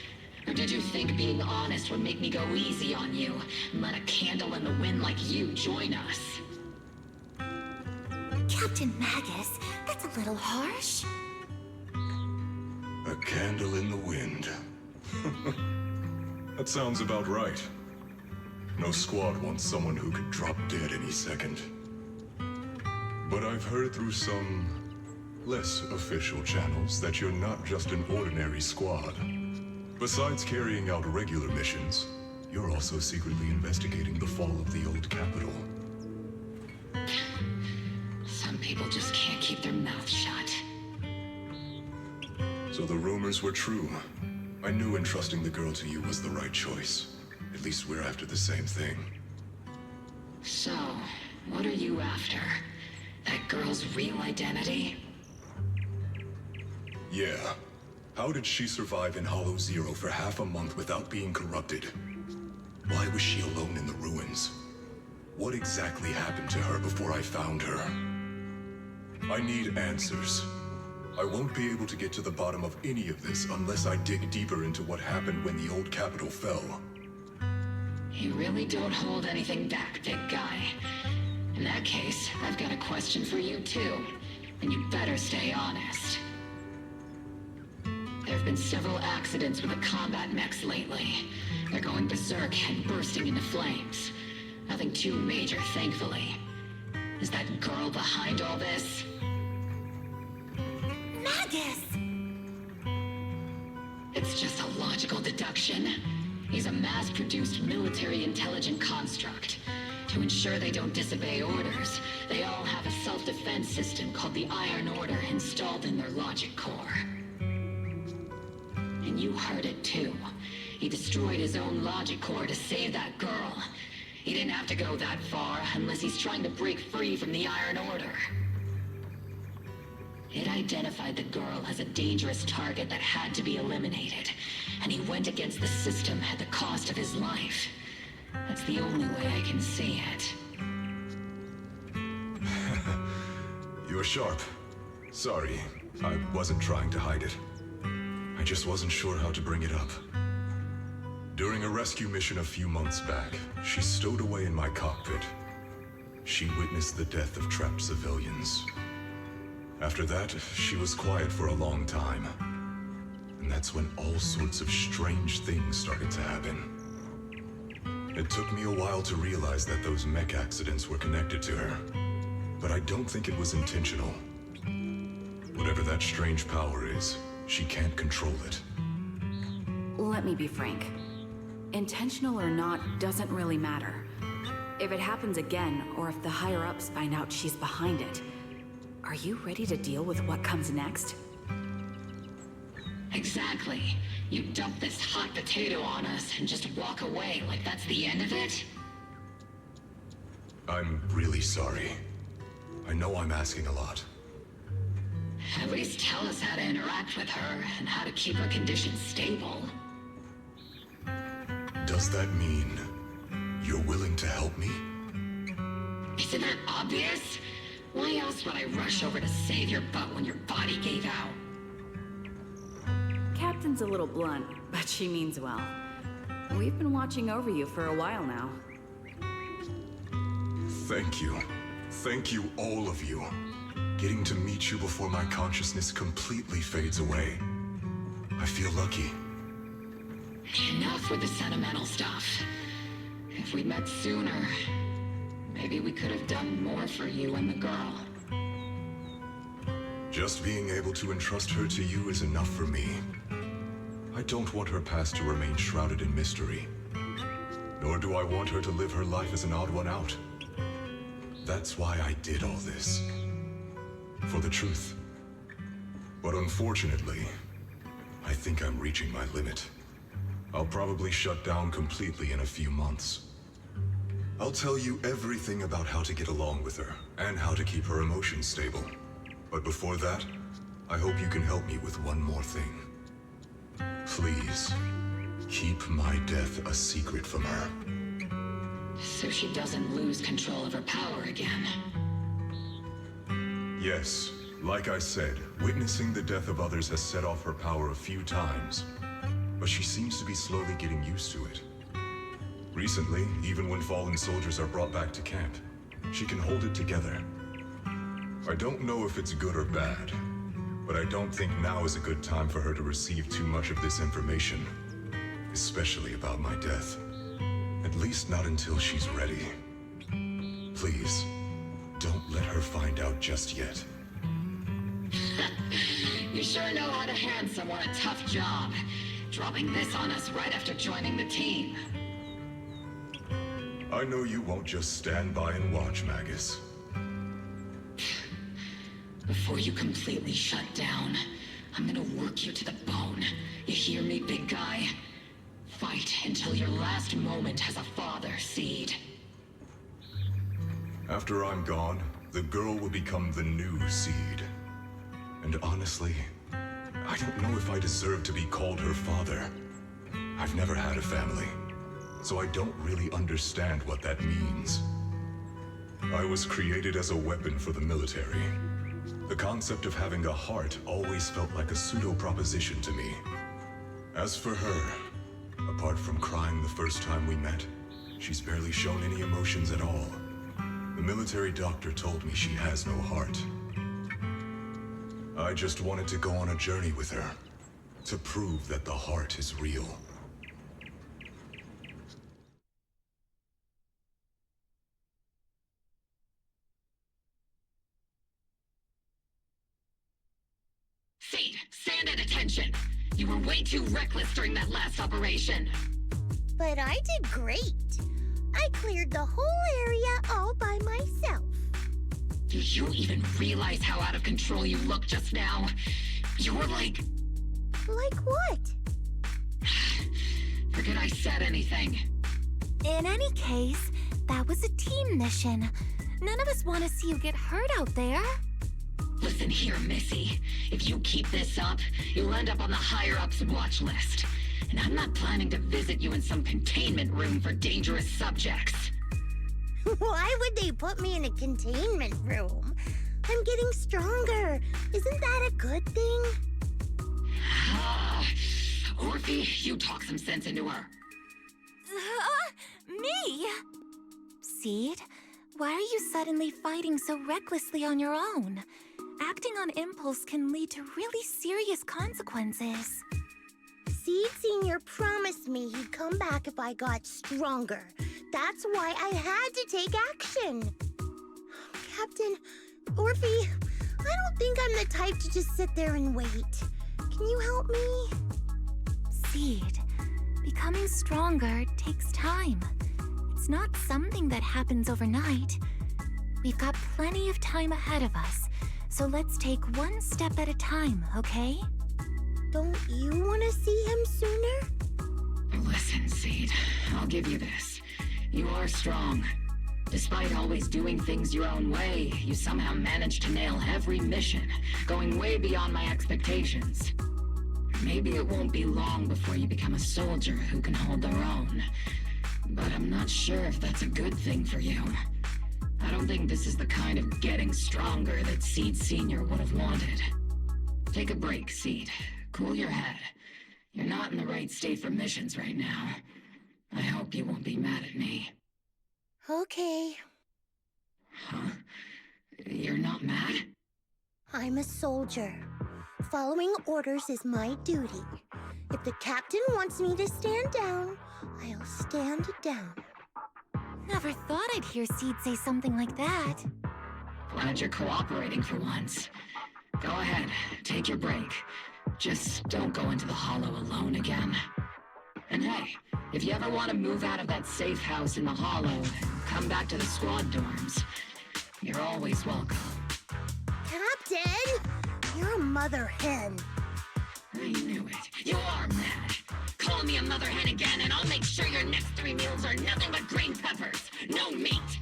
Or did you think being honest would make me go easy on you and let a candle in the wind like you join us? Captain Magus, that's a little harsh. A candle in the wind. That sounds about right. No squad wants someone who could drop dead any second. But I've heard through some less official channels that you're not just an ordinary squad. Besides carrying out regular missions, you're also secretly investigating the fall of the old capital. Some people just can't keep their mouths shut. So the rumors were true. I knew entrusting the girl to you was the right choice. At least we're after the same thing. So, what are you after? That girl's real identity? Yeah. How did she survive in Hollow Zero for half a month without being corrupted? Why was she alone in the ruins? What exactly happened to her before I found her? I need answers. I won't be able to get to the bottom of any of this unless I dig deeper into what happened when the old capital fell. You really don't hold anything back, big guy. In that case, I've got a question for you too. And you better stay honest. There have been several accidents with the combat mechs lately. They're going berserk and bursting into flames. Nothing too major, thankfully. Is that girl behind all this? It's just a logical deduction. He's a mass-produced military intelligent construct. To ensure they don't disobey orders, they all have a self-defense system called the Iron Order installed in their logic core. And you heard it too. He destroyed his own logic core to save that girl. He didn't have to go that far unless he's trying to break free from the Iron Order. It identified the girl as a dangerous target that had to be eliminated, and he went against the system at the cost of his life. That's the only way I can see it. You're sharp. Sorry, I wasn't trying to hide it. I just wasn't sure how to bring it up. During a rescue mission a few months back, she stowed away in my cockpit. She witnessed the death of trapped civilians. After that, she was quiet for a long time. And that's when all sorts of strange things started to happen. It took me a while to realize that those mech accidents were connected to her. But I don't think it was intentional. Whatever that strange power is, she can't control it. Let me be frank. Intentional or not doesn't really matter. If it happens again, or if the higher-ups find out she's behind it, are you ready to deal with what comes next? Exactly. You dump this hot potato on us and just walk away like that's the end of it? I'm really sorry. I know I'm asking a lot. At least tell us how to interact with her and how to keep her condition stable. Does that mean you're willing to help me? Isn't that obvious? Why else would I rush over to save your butt when your body gave out? Captain's a little blunt, but she means well. We've been watching over you for a while now. Thank you. Thank you, all of you. Getting to meet you before my consciousness completely fades away. I feel lucky. Enough with the sentimental stuff. If we'd met sooner, maybe we could have done more for you and the girl. Just being able to entrust her to you is enough for me. I don't want her past to remain shrouded in mystery. Nor do I want her to live her life as an odd one out. That's why I did all this. For the truth. But unfortunately, I think I'm reaching my limit. I'll probably shut down completely in a few months. I'll tell you everything about how to get along with her, and how to keep her emotions stable. But before that, I hope you can help me with one more thing. Please, keep my death a secret from her. So she doesn't lose control of her power again. Yes, like I said, witnessing the death of others has set off her power a few times. But she seems to be slowly getting used to it. Recently, even when fallen soldiers are brought back to camp, she can hold it together. I don't know if it's good or bad, but I don't think now is a good time for her to receive too much of this information, especially about my death. At least not until she's ready. Please, don't let her find out just yet. You sure know how to hand someone a tough job, dropping this on us right after joining the team. I know you won't just stand by and watch, Magus. Before you completely shut down, I'm gonna work you to the bone. You hear me, big guy? Fight until your last moment as a father, Seed. After I'm gone, the girl will become the new Seed. And honestly, I don't know if I deserve to be called her father. I've never had a family, so I don't really understand what that means. I was created as a weapon for the military. The concept of having a heart always felt like a pseudo-proposition to me. As for her, apart from crying the first time we met, she's barely shown any emotions at all. The military doctor told me she has no heart. I just wanted to go on a journey with her, to prove that the heart is real. Seed, stand at attention! You were way too reckless during that last operation. But I did great. I cleared the whole area all by myself. Do you even realize how out of control you looked just now? You were like... Like what? Forget I said anything. In any case, that was a team mission. None of us want to see you get hurt out there. Listen here, Missy. If you keep this up, you'll end up on the higher-ups watch list. And I'm not planning to visit you in some containment room for dangerous subjects. Why would they put me in a containment room? I'm getting stronger. Isn't that a good thing? Orphe, you talk some sense into her. Me? Seed, why are you suddenly fighting so recklessly on your own? Acting on impulse can lead to really serious consequences. Seed Senior promised me he'd come back if I got stronger. That's why I had to take action. Captain, Orphe, I don't think I'm the type to just sit there and wait. Can you help me? Seed, becoming stronger takes time. It's not something that happens overnight. We've got plenty of time ahead of us, so let's take one step at a time, okay? Don't you want to see him sooner? Listen, Seed, I'll give you this. You are strong. Despite always doing things your own way, you somehow managed to nail every mission, going way beyond my expectations. Maybe it won't be long before you become a soldier who can hold their own. But I'm not sure if that's a good thing for you. I don't think this is the kind of getting stronger that Seed Senior would have wanted. Take a break, Seed. Cool your head. You're not in the right state for missions right now. I hope you won't be mad at me. Okay. Huh? You're not mad? I'm a soldier. Following orders is my duty. If the captain wants me to stand down, I'll stand down. Never thought I'd hear Seed say something like that. Glad you're cooperating for once. Go ahead, take your break. Just don't go into the hollow alone again. And hey, if you ever want to move out of that safe house in the hollow and come back to the squad dorms, you're always welcome. Captain! You're a mother hen. I knew it. You are mad. Call me a mother hen again and I'll make sure your next 3 meals are nothing but green peppers. No meat.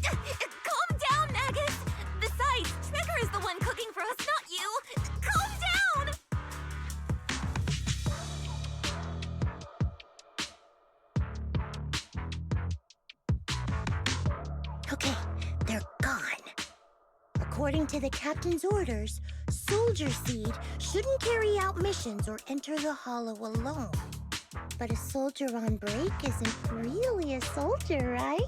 Calm down, Magus! Besides, Trigger is the one cooking for us, not you! Calm down! Okay, they're gone. According to the captain's orders, Soldier Seed shouldn't carry out missions or enter the hollow alone. But a soldier on break isn't really a soldier, right?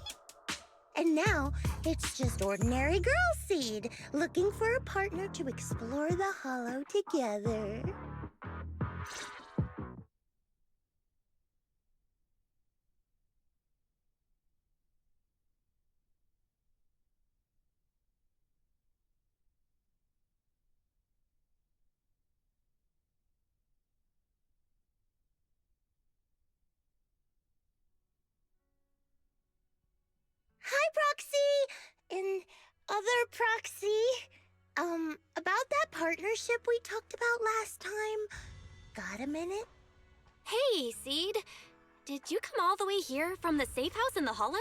And now, it's just ordinary girl Seed looking for a partner to explore the hollow together. Hi, Proxy! And other Proxy. About that partnership we talked about last time. Got a minute? Hey, Seed. Did you come all the way here from the safe house in the hollow?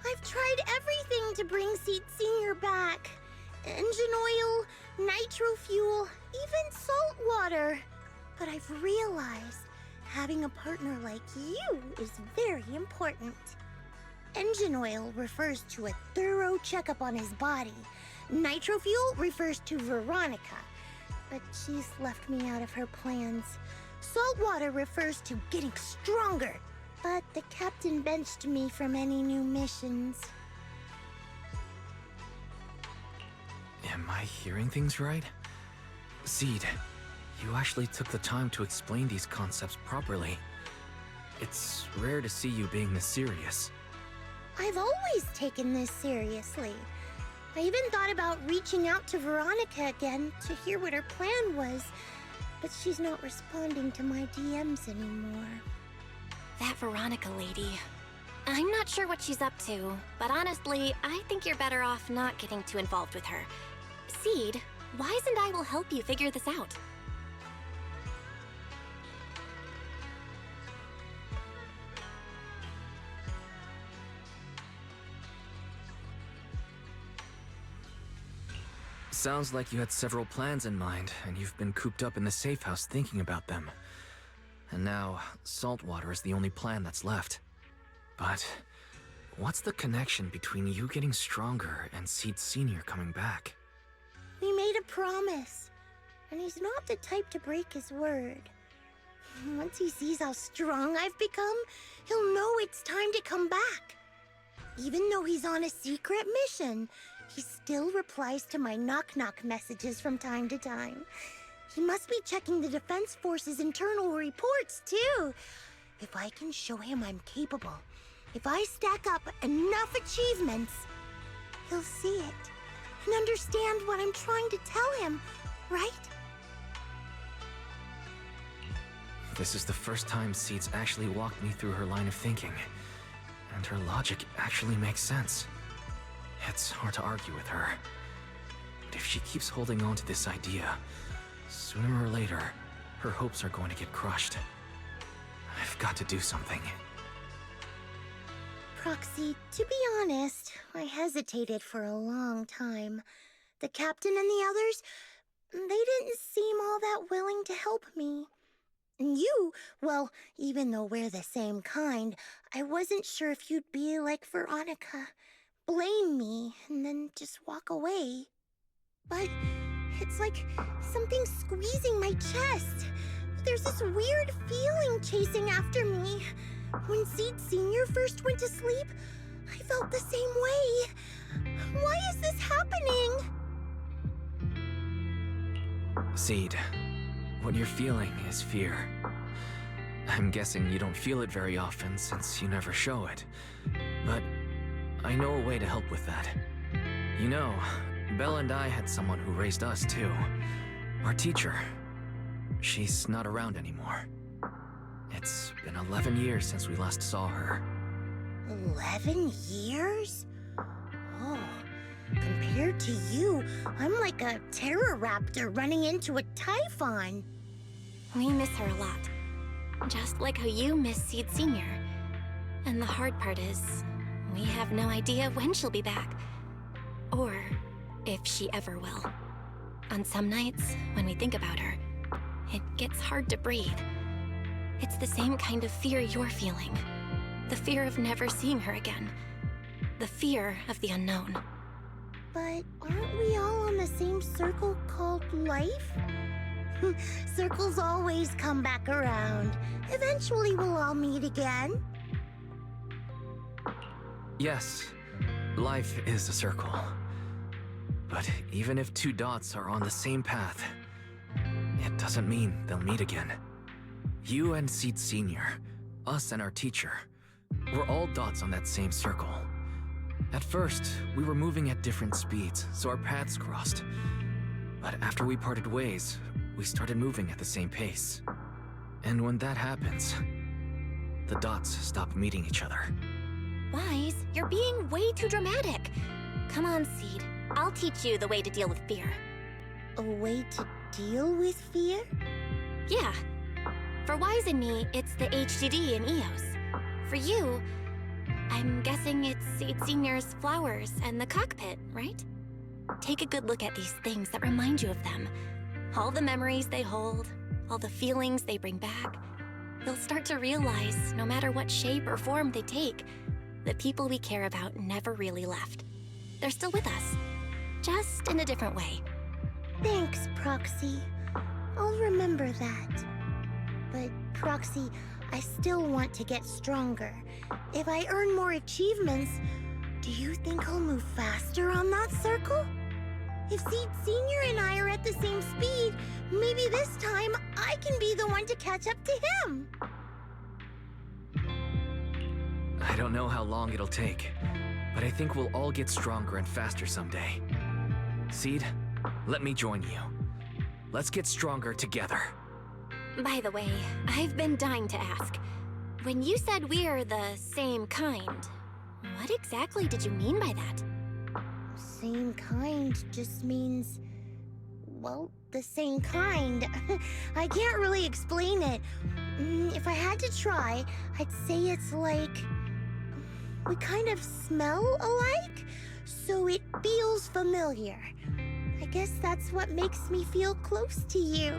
I've tried everything to bring Seed Senior back. Engine oil, nitro fuel, even salt water. But I've realized having a partner like you is very important. Engine oil refers to a thorough checkup on his body. Nitro fuel refers to Veronica, but she's left me out of her plans. Salt water refers to getting stronger, but the captain benched me from any new missions. Am I hearing things right? Seed, you actually took the time to explain these concepts properly. It's rare to see you being this serious. I've always taken this seriously. I even thought about reaching out to Veronica again to hear what her plan was, but she's not responding to my DMs anymore. That Veronica lady. I'm not sure what she's up to, but honestly, I think you're better off not getting too involved with her. Seed, Wise and I will help you figure this out. Sounds like you had several plans in mind, and you've been cooped up in the safe house thinking about them. And now, saltwater is the only plan that's left. But what's the connection between you getting stronger and Seed Sr. coming back? We made a promise, and he's not the type to break his word. Once he sees how strong I've become, he'll know it's time to come back. Even though he's on a secret mission, he still replies to my knock-knock messages from time to time. He must be checking the Defense Force's internal reports, too. If I can show him I'm capable, if I stack up enough achievements, he'll see it and understand what I'm trying to tell him, right? This is the first time Seed's actually walked me through her line of thinking, and her logic actually makes sense. It's hard to argue with her. But if she keeps holding on to this idea, sooner or later, her hopes are going to get crushed. I've got to do something. Proxy, to be honest, I hesitated for a long time. The captain and the others, they didn't seem all that willing to help me. And you, well, even though we're the same kind, I wasn't sure if you'd be like Veronica. Blame me, and then just walk away. But it's like something squeezing my chest. There's this weird feeling chasing after me. When Seed Sr. first went to sleep, I felt the same way. Why is this happening? Seed, what you're feeling is fear. I'm guessing you don't feel it very often since you never show it. But I know a way to help with that. You know, Belle and I had someone who raised us too. Our teacher. She's not around anymore. It's been 11 years since we last saw her. 11 years? Oh, compared to you, I'm like a terror raptor running into a typhon. We miss her a lot. Just like how you miss Seed Sr. And the hard part is, we have no idea when she'll be back. Or if she ever will. On some nights, when we think about her, it gets hard to breathe. It's the same kind of fear you're feeling. The fear of never seeing her again. The fear of the unknown. But aren't we all on the same circle called life? Circles always come back around. Eventually we'll all meet again. Yes, life is a circle. But even if two dots are on the same path, it doesn't mean they'll meet again. You and Seed Sr., us and our teacher, we're all dots on that same circle. At first, we were moving at different speeds, so our paths crossed. But after we parted ways, we started moving at the same pace. And when that happens, the dots stop meeting each other. Wise, you're being way too dramatic. Come on, Seed. I'll teach you the way to deal with fear. A way to deal with fear? Yeah. For Wise and me, it's the HDD and EOS. For you, I'm guessing it's Seed Sr.'s flowers and the cockpit, right? Take a good look at these things that remind you of them. All the memories they hold, all the feelings they bring back. You'll start to realize, no matter what shape or form they take, the people we care about never really left. They're still with us, just in a different way. Thanks, Proxy. I'll remember that. But, Proxy, I still want to get stronger. If I earn more achievements, do you think I'll move faster on that circle? If Seed Sr. and I are at the same speed, maybe this time I can be the one to catch up to him. I don't know how long it'll take, but I think we'll all get stronger and faster someday. Seed, let me join you. Let's get stronger together. By the way, I've been dying to ask. When you said we're the same kind, what exactly did you mean by that? Same kind just means, well, the same kind. I can't really explain it. If I had to try, I'd say it's like we kind of smell alike, so it feels familiar. I guess that's what makes me feel close to you.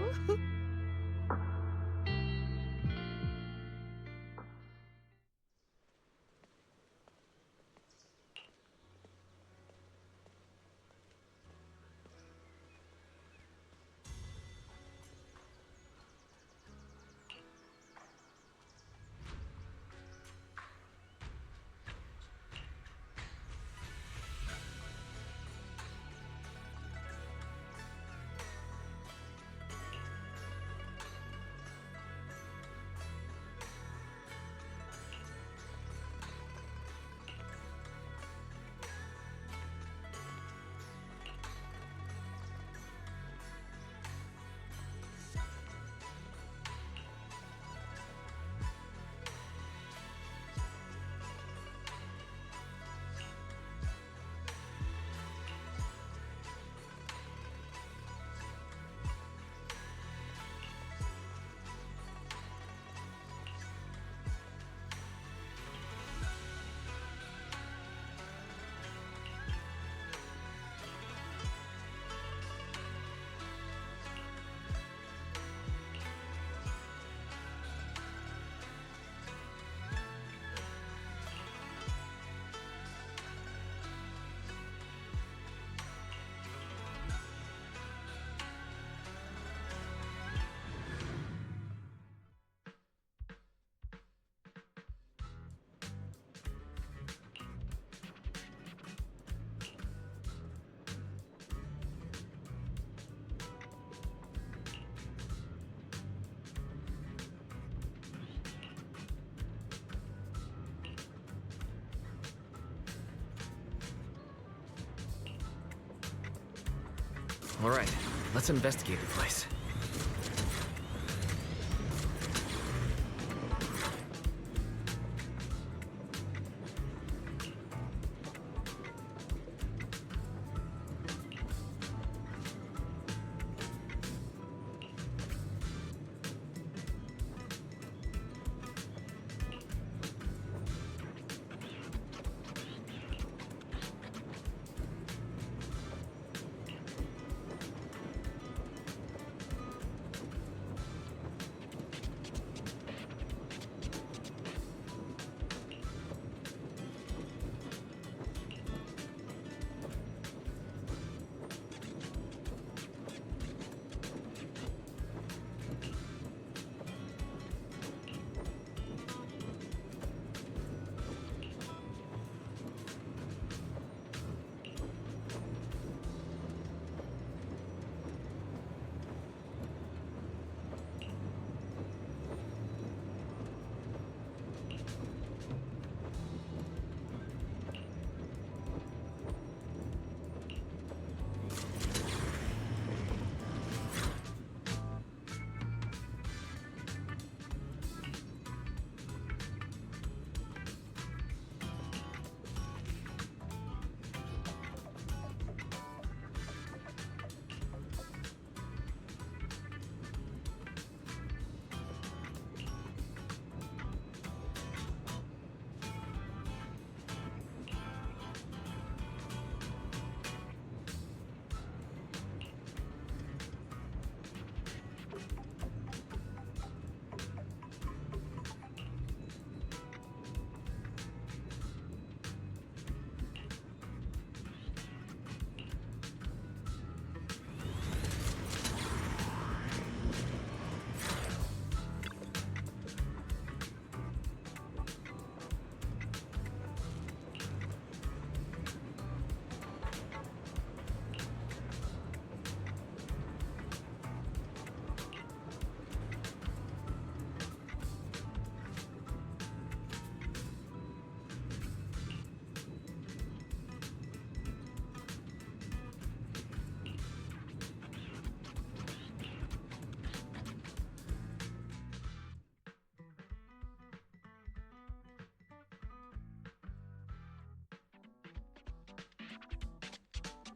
All right, let's investigate the place.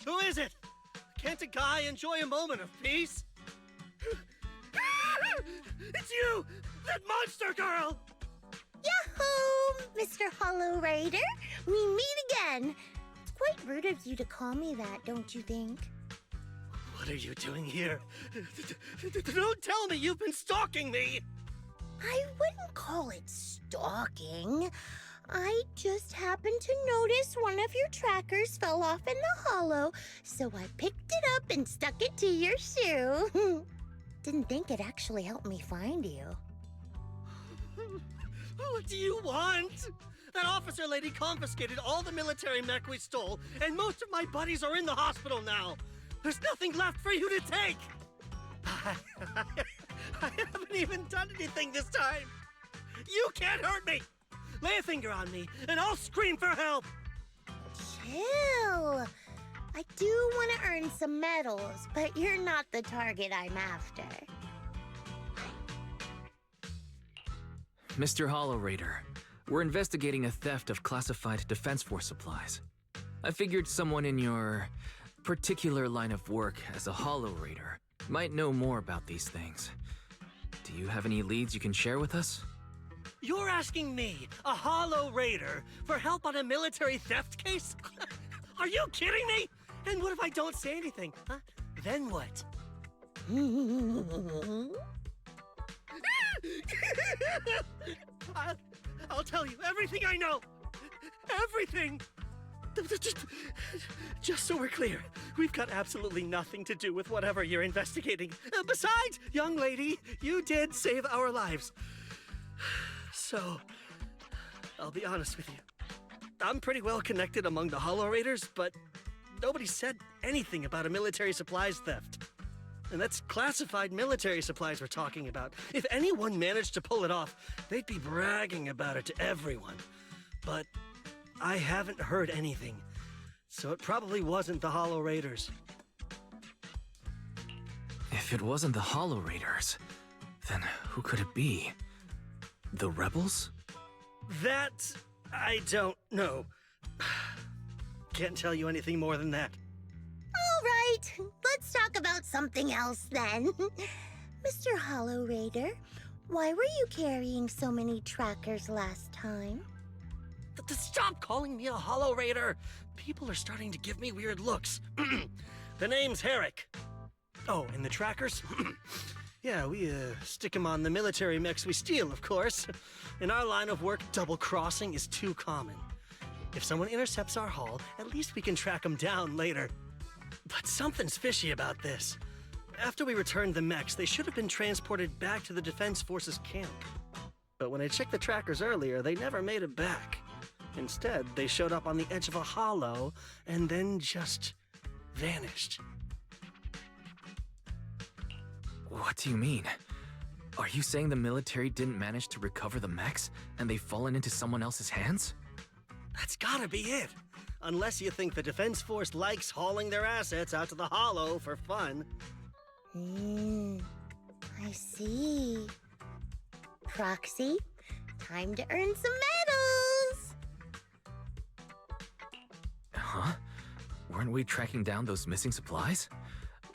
Who is it? Can't a guy enjoy a moment of peace? It's you! That monster girl! Yahoo! Mr. Hollow Rider, we meet again. It's quite rude of you to call me that, don't you think? What are you doing here? Don't tell me you've been stalking me! I wouldn't call it stalking. I just happened to notice one of your trackers fell off in the hollow, so I picked it up and stuck it to your shoe. Didn't think it actually helped me find you. What do you want? That officer lady confiscated all the military mech we stole, and most of my buddies are in the hospital now. There's nothing left for you to take. I haven't even done anything this time. You can't hurt me. Lay a finger on me, and I'll scream for help. Chill. I do want to earn some medals, but you're not the target I'm after. Mr. Hollow Raider, we're investigating a theft of classified Defense Force supplies. I figured someone in your particular line of work as a Hollow Raider might know more about these things. Do you have any leads you can share with us? You're asking me, a Hollow Raider, for help on a military theft case? Are you kidding me? And what if I don't say anything, huh? Then what? I'll tell you everything I know. Everything. Just so we're clear, we've got absolutely nothing to do with whatever you're investigating. Besides, young lady, you did save our lives. So, I'll be honest with you. I'm pretty well connected among the Hollow Raiders, but nobody said anything about a military supplies theft. And that's classified military supplies we're talking about. If anyone managed to pull it off, they'd be bragging about it to everyone. But I haven't heard anything, so it probably wasn't the Hollow Raiders. If it wasn't the Hollow Raiders, then who could it be? The rebels? That I don't know. Can't tell you anything more than that. All right, let's talk about something else then. Mr. Hollow Raider, why were you carrying so many trackers last time? Stop calling me a Hollow Raider! People are starting to give me weird looks. The name's Herrick. Oh, and the trackers? Yeah, we stick them on the military mechs we steal, of course. In our line of work, double-crossing is too common. If someone intercepts our haul, at least we can track them down later. But something's fishy about this. After we returned the mechs, they should have been transported back to the Defense Forces camp. But when I checked the trackers earlier, they never made it back. Instead, they showed up on the edge of a hollow and then just vanished. What do you mean? Are you saying the military didn't manage to recover the mechs and they've fallen into someone else's hands? That's gotta be it. Unless you think the Defense Force likes hauling their assets out to the hollow for fun. I see. Proxy, time to earn some medals! Huh? Weren't we tracking down those missing supplies?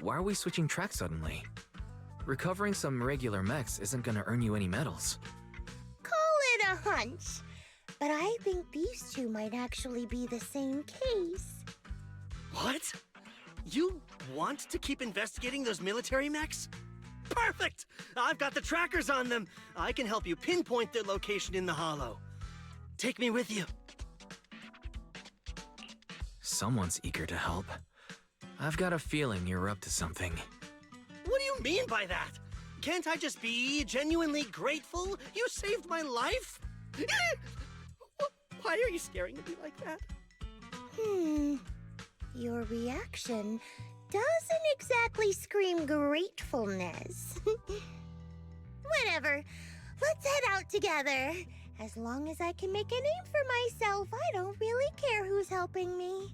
Why are we switching tracks suddenly? Recovering some regular mechs isn't gonna earn you any medals. Call it a hunch. But I think these two might actually be the same case. What? You want to keep investigating those military mechs? Perfect! I've got the trackers on them. I can help you pinpoint their location in the hollow. Take me with you. Someone's eager to help. I've got a feeling you're up to something. What do you mean by that? Can't I just be genuinely grateful? You saved my life? Why are you staring at me like that? Your reaction doesn't exactly scream gratefulness. Whatever. Let's head out together. As long as I can make a name for myself, I don't really care who's helping me.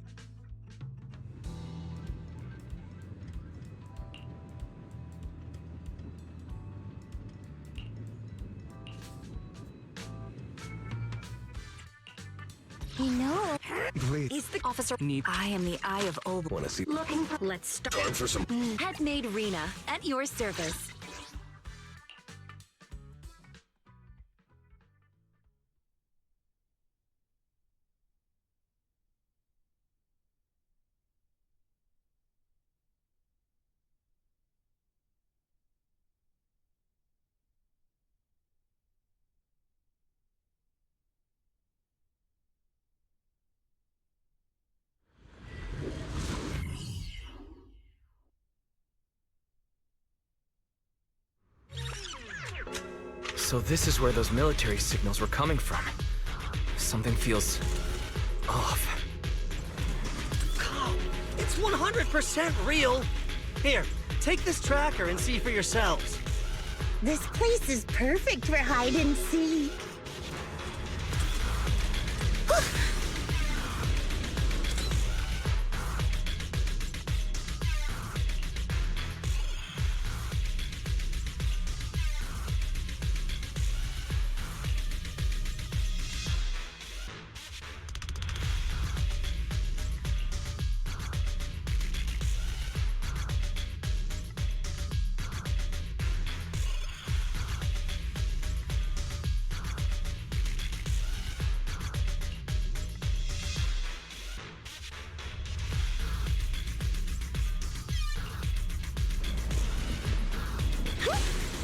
You know, Is the officer need? I am the Eye of Ob. Wanna see? Looking for. Let's start. Time for some. Headmaid Rena, at your service. So this is where those military signals were coming from. Something feels off. Oh, it's 100% real. Here, take this tracker and see for yourselves. this place is perfect for hide and seek.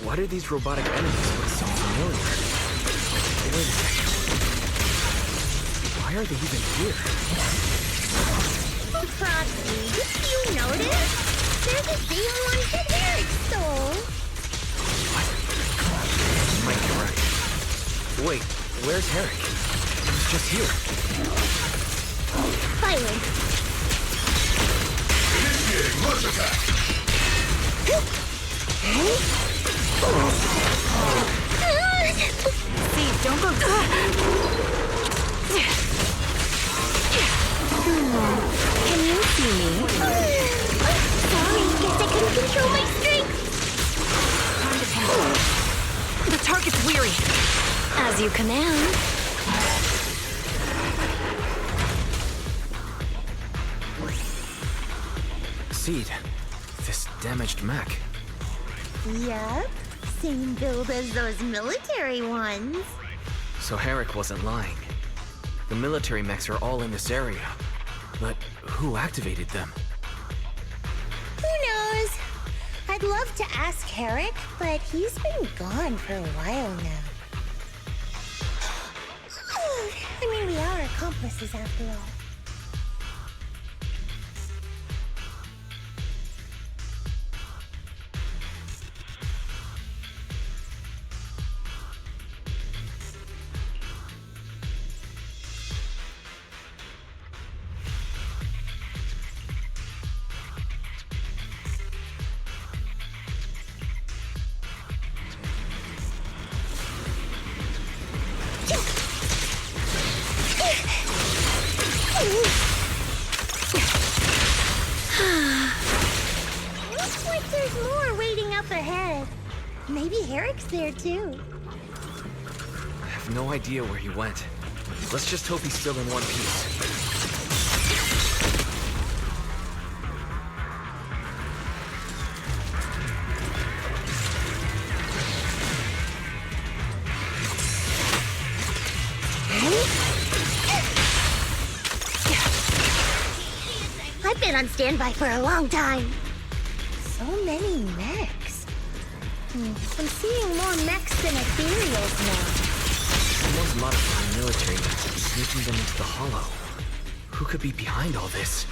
Why do these robotic enemies look so familiar? Wait a second. Why are they even here? Oh, Proxy, did you notice? They're the same ones that Eric stole. Might be right. Wait, where's Herrick? He was just here. Firing. Initiating launch attack! Steve, don't go. Can you see me? Sorry, guess I couldn't control my strength. Time to panic. The target's weary. As you command. Seed, this damaged mech. Yep, same build as those military ones. So Herrick wasn't lying. The military mechs are all in this area. But who activated them? Who knows? I'd love to ask Herrick, but he's been gone for a while now. I mean, we are accomplices after all. Looks like there's more waiting up ahead. Maybe Herrick's there too. I have no idea where he went. Let's just hope he's still in one piece. I've been on standby for a long time. So many mechs. I'm seeing more mechs than ethereals now. Someone's modifying military mechs and sneaking them into the hollow. Who could be behind all this?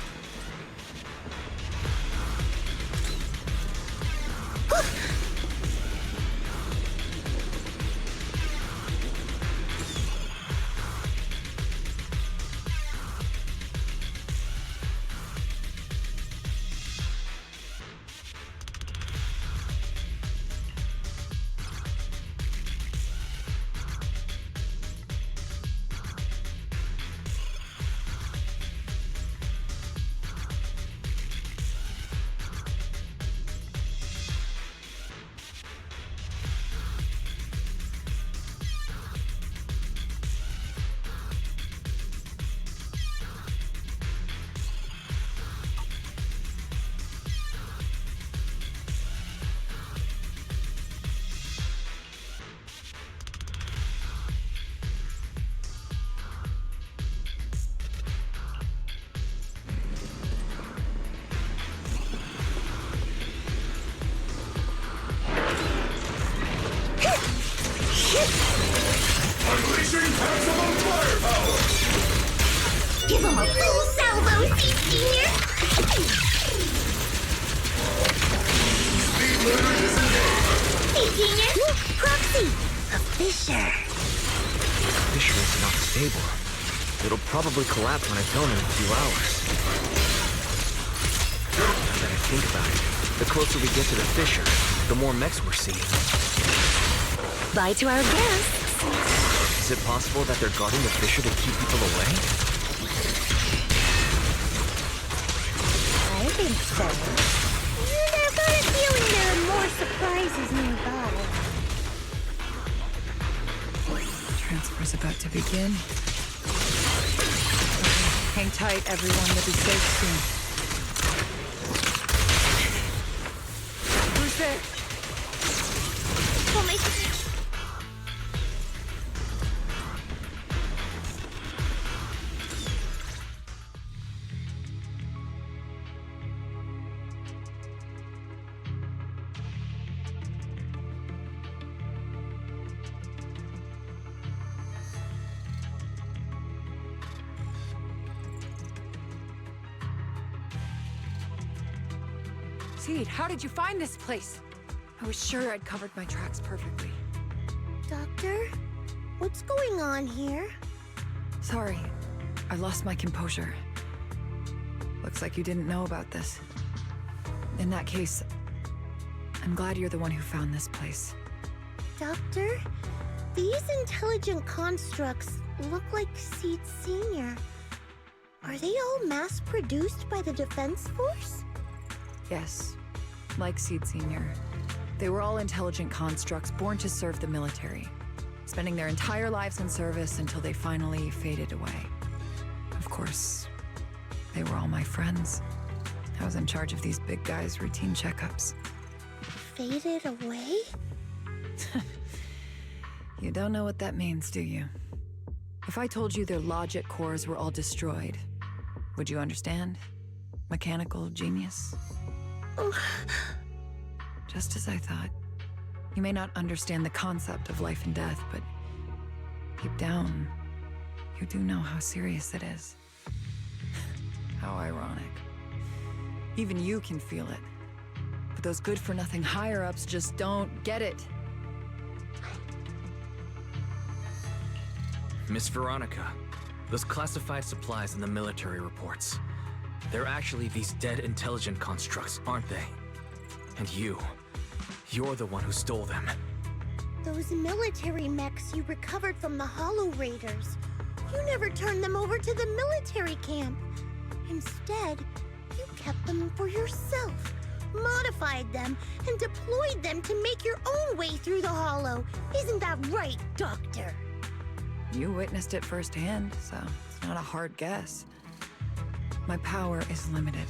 Maximum firepower! Give him a full salvo, Seed Senior! Speed limiter disengaged! Seed Senior! Proxy! A fissure! Fissure is not stable. It'll probably collapse on its own in a few hours. Now that I think about it, the closer we get to the fissure, the more mechs we're seeing. Bye to our guests. Is it possible that they're guarding the fissure to keep people away? I think so. And I've got a feeling there are more surprises nearby. Transfer's about to begin. Okay, hang tight, everyone. We'll be safe soon. Who's there? Oh my... Seed, how did you find this place? I was sure I'd covered my tracks perfectly. Doctor? What's going on here? Sorry, I lost my composure. Looks like you didn't know about this. In that case, I'm glad you're the one who found this place. Doctor? These intelligent constructs look like Seed Senior. Are they all mass-produced by the Defense Force? Yes, like Seed Senior. They were all intelligent constructs born to serve the military, spending their entire lives in service until they finally faded away. Of course, they were all my friends. I was in charge of these big guys' routine checkups. Faded away? You don't know what that means, do you? If I told you their logic cores were all destroyed, would you understand? Mechanical genius? Just as I thought. You may not understand the concept of life and death, but deep down, you do know how serious it is. How ironic. Even you can feel it. But those good-for-nothing higher-ups just don't get it. Miss Veronica, those classified supplies in the military reports. They're actually these dead intelligent constructs, aren't they? And you're the one who stole them. Those military mechs you recovered from the Hollow Raiders. You never turned them over to the military camp. Instead, you kept them for yourself, modified them, and deployed them to make your own way through the Hollow. Isn't that right, Doctor? You witnessed it firsthand, so it's not a hard guess. My power is limited,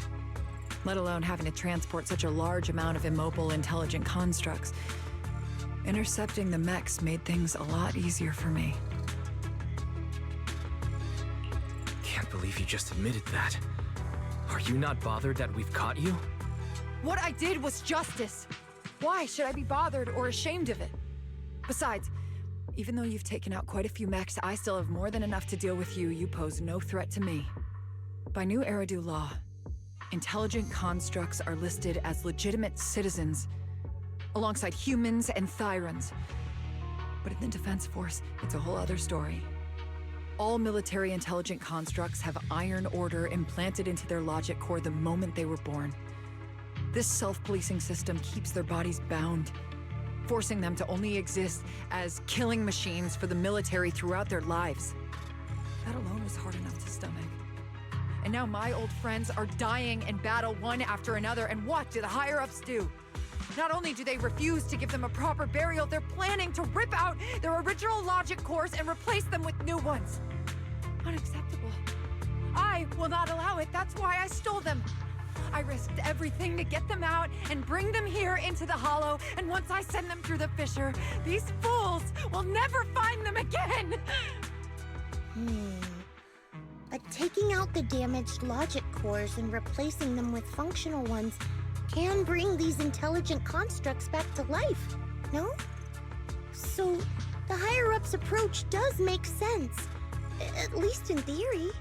let alone having to transport such a large amount of immobile, intelligent constructs. Intercepting the mechs made things a lot easier for me. Can't believe you just admitted that. Are you not bothered that we've caught you? What I did was justice. Why should I be bothered or ashamed of it? Besides, even though you've taken out quite a few mechs, I still have more than enough to deal with you. You pose no threat to me. By New Eridu law, intelligent constructs are listed as legitimate citizens, alongside humans and Thyrans. But in the Defense Force, it's a whole other story. All military intelligent constructs have Iron Order implanted into their logic core the moment they were born. This self-policing system keeps their bodies bound, forcing them to only exist as killing machines for the military throughout their lives. That alone was hard enough to stomach. And now my old friends are dying in battle one after another, and what do the higher-ups do? Not only do they refuse to give them a proper burial, they're planning to rip out their original logic cores and replace them with new ones. Unacceptable. I will not allow it. That's why I stole them. I risked everything to get them out and bring them here into the Hollow, and once I send them through the fissure, these fools will never find them again! But taking out the damaged logic cores and replacing them with functional ones can bring these intelligent constructs back to life, no? So, The higher-ups approach does make sense. At least in theory.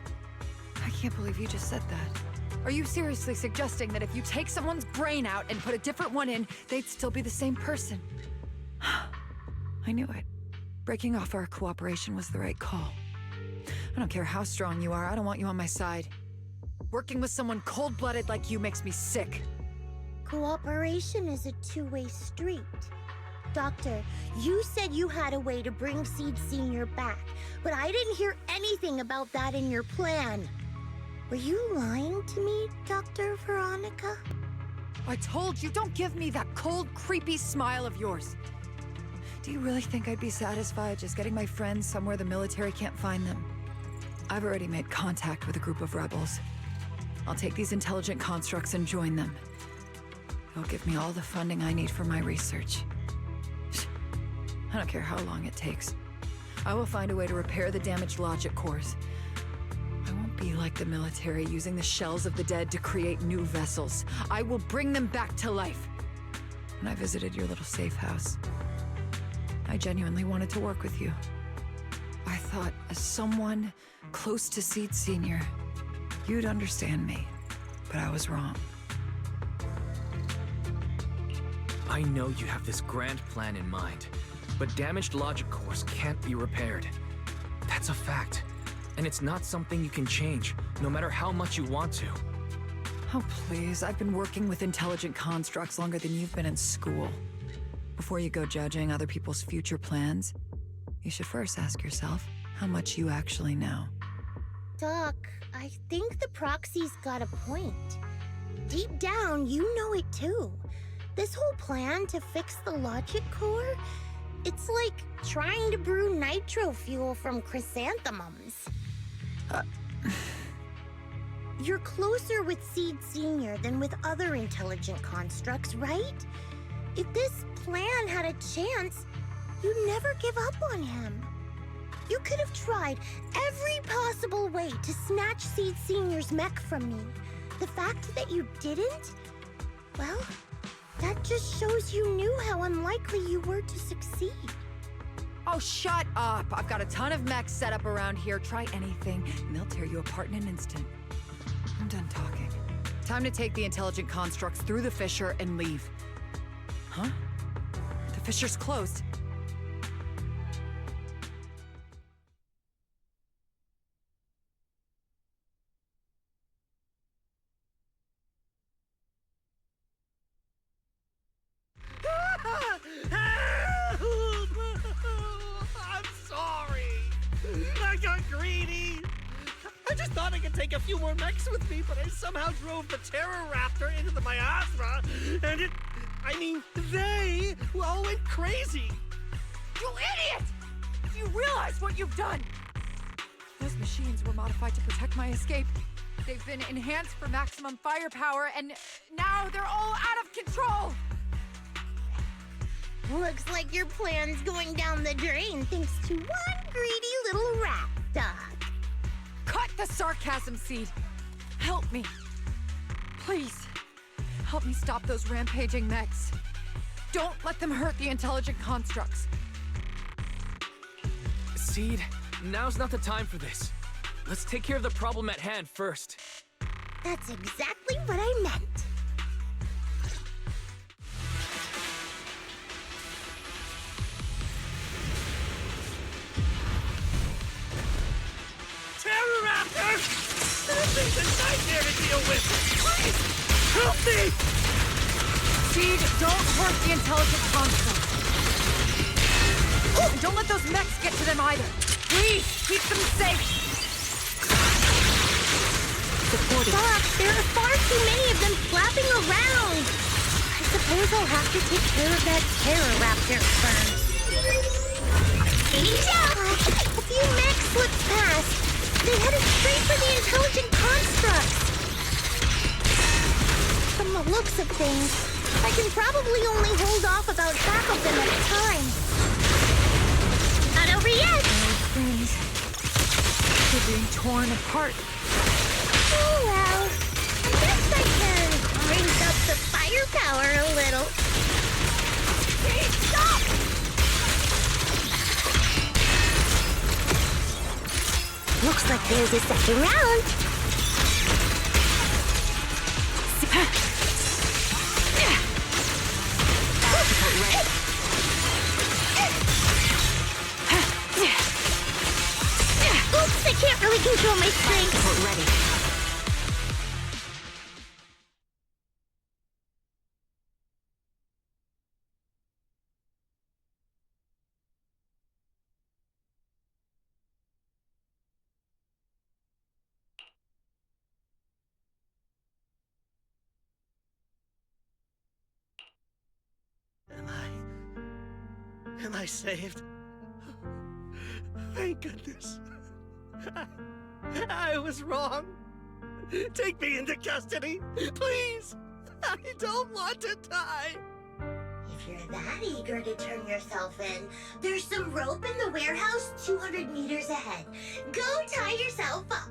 I can't believe you just said that. Are you seriously suggesting that if you take someone's brain out and put a different one in, they'd still be the same person? I knew it. Breaking off our cooperation was the right call. I don't care how strong you are, I don't want you on my side. Working with someone cold-blooded like you makes me sick. Cooperation is a two-way street. Doctor, you said you had a way to bring Seed Senior back, but I didn't hear anything about that in your plan. Were you lying to me, Dr. Veronica? I told you, don't give me that cold, creepy smile of yours. Do you really think I'd be satisfied just getting my friends somewhere the military can't find them? I've already made contact with a group of rebels. I'll take these intelligent constructs and join them. They'll give me all the funding I need for my research. I don't care how long it takes. I will find a way to repair the damaged logic cores. I won't be like the military, using the shells of the dead to create new vessels. I will bring them back to life. When I visited your little safe house, I genuinely wanted to work with you. I thought, as someone close to Seed Senior, you'd understand me, but I was wrong. I know you have this grand plan in mind, but damaged logic cores can't be repaired. That's a fact, and it's not something you can change, no matter how much you want to. Oh, please, I've been working with intelligent constructs longer than you've been in school. Before you go judging other people's future plans, you should first ask yourself how much you actually know. Doc, I think the proxy's got a point. Deep down, you know it too. This whole plan to fix the logic core, it's like trying to brew nitro fuel from chrysanthemums. You're closer with Seed Senior than with other intelligent constructs, right? If this plan had a chance, you'd never give up on him. You could have tried every possible way to snatch Seed Senior's mech from me. The fact that you didn't, well, that just shows you knew how unlikely you were to succeed. Oh, shut up! I've got a ton of mechs set up around here. Try anything, and they'll tear you apart in an instant. I'm done talking. Time to take the intelligent constructs through the fissure and leave. Huh? The fissure's closed. I'm sorry. I got greedy. I just thought I could take a few more mechs with me, but I somehow drove the Terror Raptor into the miasma, and they all went crazy. You idiot! Do you realize what you've done? Those machines were modified to protect my escape. They've been enhanced for maximum firepower, and now they're all out of control! Looks like your plan's going down the drain thanks to one greedy little rat, Doc. Cut the sarcasm, Seed. Help me. Please. Help me stop those rampaging mechs. Don't let them hurt the intelligent constructs. Seed, now's not the time for this. Let's take care of the problem at hand first. That's exactly what I meant. Terror Raptor! That thing's a nightmare to deal with! Please, help me! Seed, don't hurt the intelligent constructs. And don't let those mechs get to them either. Please, keep them safe. Doc, there are far too many of them flapping around. I suppose I'll have to take care of that Terror Raptor first. A few mechs slipped past. They headed straight for the intelligent constructs. From the looks of things, I can probably only hold off about half of them at a time. Not over yet! Things. They're being torn apart. Oh well, I guess I can raise up the firepower a little. Hey, stop! Looks like there's a second round. Oops, I can't really control my strength. Ready. Am I saved? Thank goodness. I was wrong. Take me into custody, please. I don't want to die. If you're that eager to turn yourself in, there's some rope in the warehouse 200 meters ahead. Go tie yourself up.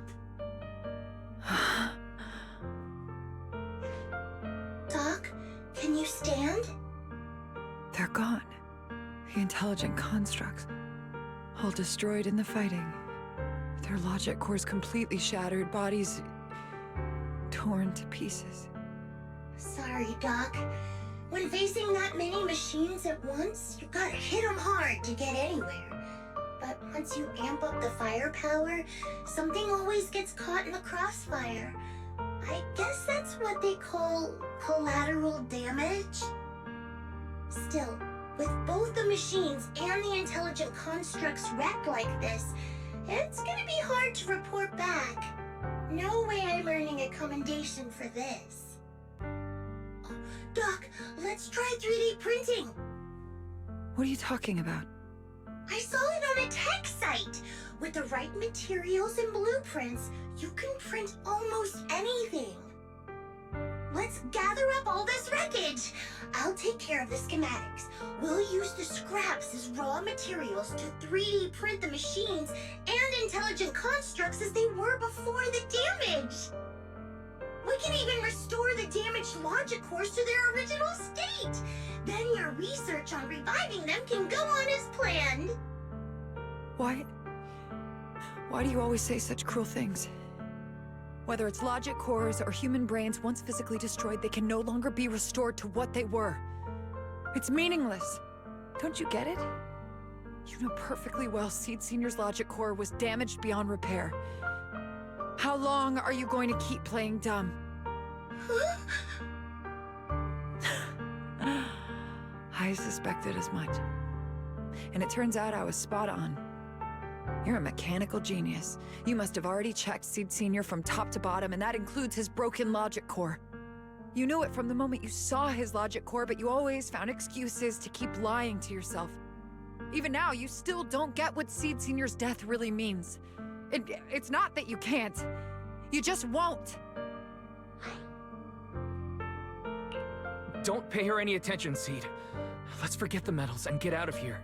Doc, can you stand? They're gone. The intelligent constructs. All destroyed in the fighting. Their logic cores completely shattered, bodies torn to pieces. Sorry, Doc. When facing that many machines at once, you gotta hit them hard to get anywhere. But once you amp up the firepower, something always gets caught in the crossfire. I guess that's what they call collateral damage. Still, with both the machines and the intelligent constructs wrecked like this, it's gonna be hard to report back. No way I'm earning a commendation for this. Oh, Doc, let's try 3D printing. What are you talking about? I saw it on a tech site. With the right materials and blueprints, you can print almost anything. Let's gather up all this wreckage. I'll take care of the schematics. We'll use the scraps as raw materials to 3D print the machines and intelligent constructs as they were before the damage. We can even restore the damaged logic cores to their original state. Then your research on reviving them can go on as planned. Why do you always say such cruel things? Whether it's logic cores or human brains once physically destroyed, they can no longer be restored to what they were. It's meaningless. Don't you get it? You know perfectly well Seed Senior's logic core was damaged beyond repair. How long are you going to keep playing dumb? I suspected as much. And it turns out I was spot on. You're a mechanical genius. You must have already checked Seed Senior from top to bottom, and that includes his broken logic core. You knew it from the moment you saw his logic core, but you always found excuses to keep lying to yourself. Even now, you still don't get what Seed Senior's death really means. It's not that you can't. You just won't. Don't pay her any attention, Seed. Let's forget the medals and get out of here.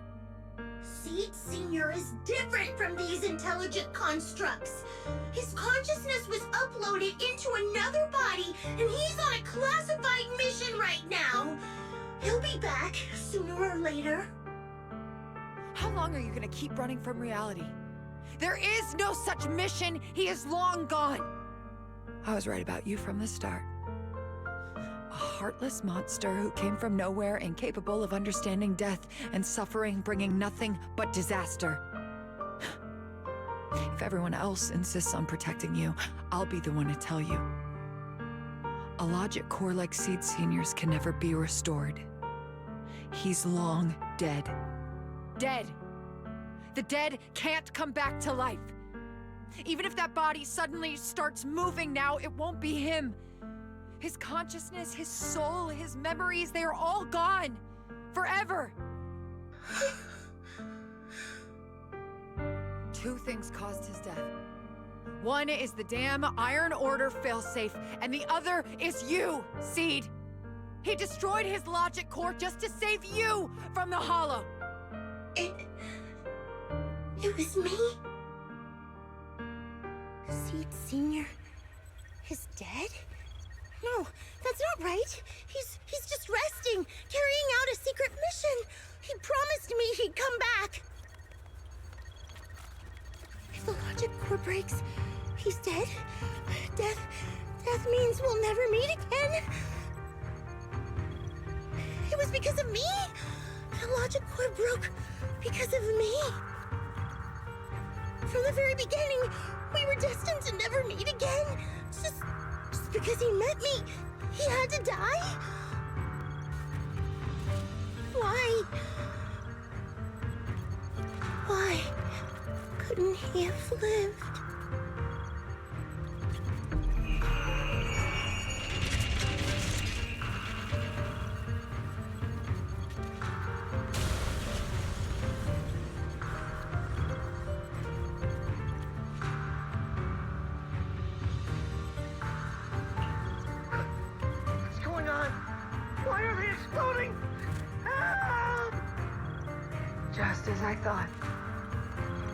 Seed Senior is different from these intelligent constructs. His consciousness was uploaded into another body, and he's on a classified mission right now. He'll be back sooner or later. How long are you gonna keep running from reality? There is no such mission. He is long gone. I was right about you from the start. A heartless monster who came from nowhere, incapable of understanding death and suffering, bringing nothing but disaster. If everyone else insists on protecting you, I'll be the one to tell you. A logic core like Seed Senior's can never be restored. He's long dead. Dead! The dead can't come back to life. Even if that body suddenly starts moving now, it won't be him. His consciousness, his soul, his memories, they are all gone. Forever. Two things caused his death. One is the damn Iron Order failsafe, and the other is you, Seed. He destroyed his logic core just to save you from the Hollow. It was me? Seed Senior is dead? No, that's not right. He's just resting, carrying out a secret mission. He promised me he'd come back. If the logic power breaks. He's dead. Death means we'll never meet again. It was because of me. The logic core broke because of me. From the very beginning, we were destined to never meet again. Just because he met me, he had to die? Why? Why couldn't he have lived? What's going on? Why are they exploding? Help! Just as I thought.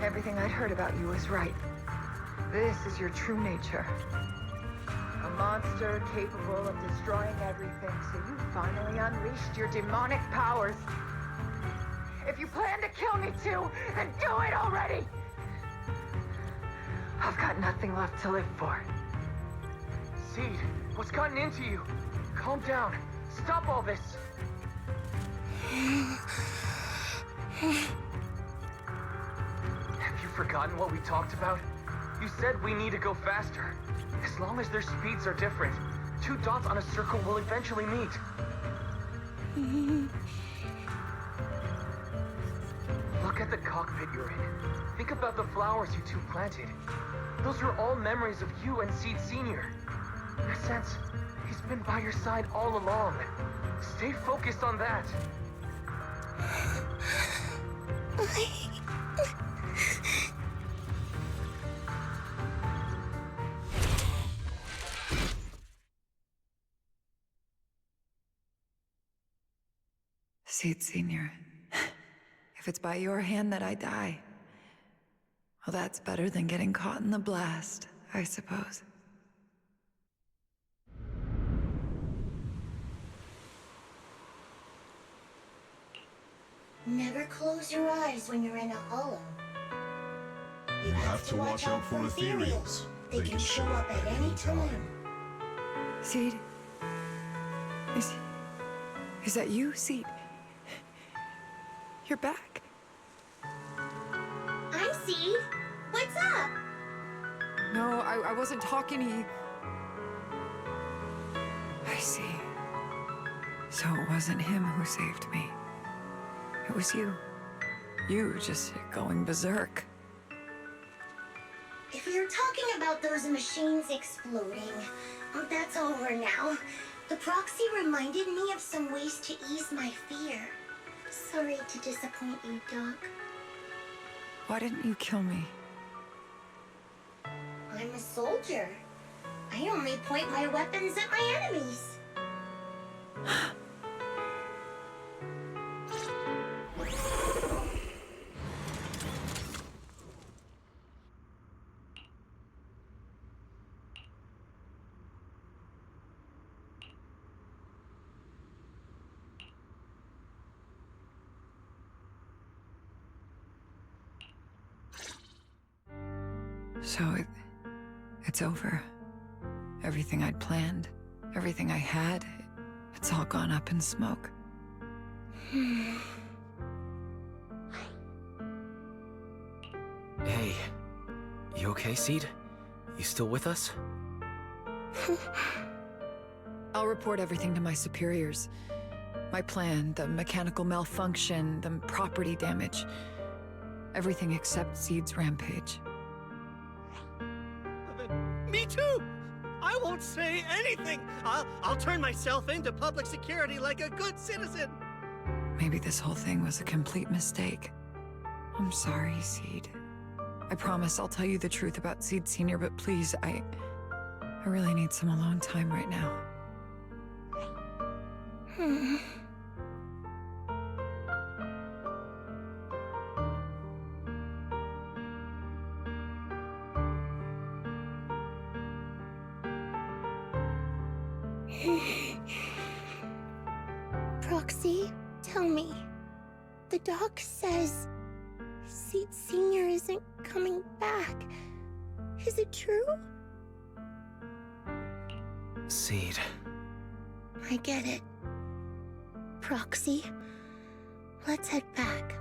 Everything I'd heard about you was right. This is your true nature. A monster capable of destroying everything, so you finally unleashed your demonic powers. If you plan to kill me too, then do it already! I've got nothing left to live for. Seed, what's gotten into you? Calm down. Stop all this. Have you forgotten what we talked about? You said we need to go faster. As long as their speeds are different, 2 dots on a circle will eventually meet. Look at the cockpit you're in. Think about the flowers you two planted. Those are all memories of you and Seed Sr. In a sense, he's been by your side all along. Stay focused on that. Seed Senior, if it's by your hand that I die, well, that's better than getting caught in the blast, I suppose. Never close your eyes when you're in a hollow. You have to watch out for ethereals. They can show up at any time. Seed? Is that you, Seed? You're back. I'm Seed. What's up? No, I wasn't talking to you. I see. So it wasn't him who saved me. It was you. You just going berserk. If you're talking about those machines exploding, that's over now. The proxy reminded me of some ways to ease my fear. Sorry to disappoint you, Doc. Why didn't you kill me? I'm a soldier. I only point my weapons at my enemies. So it's over. Everything I'd planned, everything I had, it's all gone up in smoke. Hey, you okay, Seed? You still with us? I'll report everything to my superiors. My plan, the mechanical malfunction, the property damage. Everything except Seed's rampage. Me too! I won't say anything! I'll turn myself into public security like a good citizen! Maybe this whole thing was a complete mistake. I'm sorry, Seed. I promise I'll tell you the truth about Seed Sr., but please, I really need some alone time right now. Proxy, tell me. The doc says Seed Sr. isn't coming back. Is it true? Seed. I get it. Proxy, let's head back.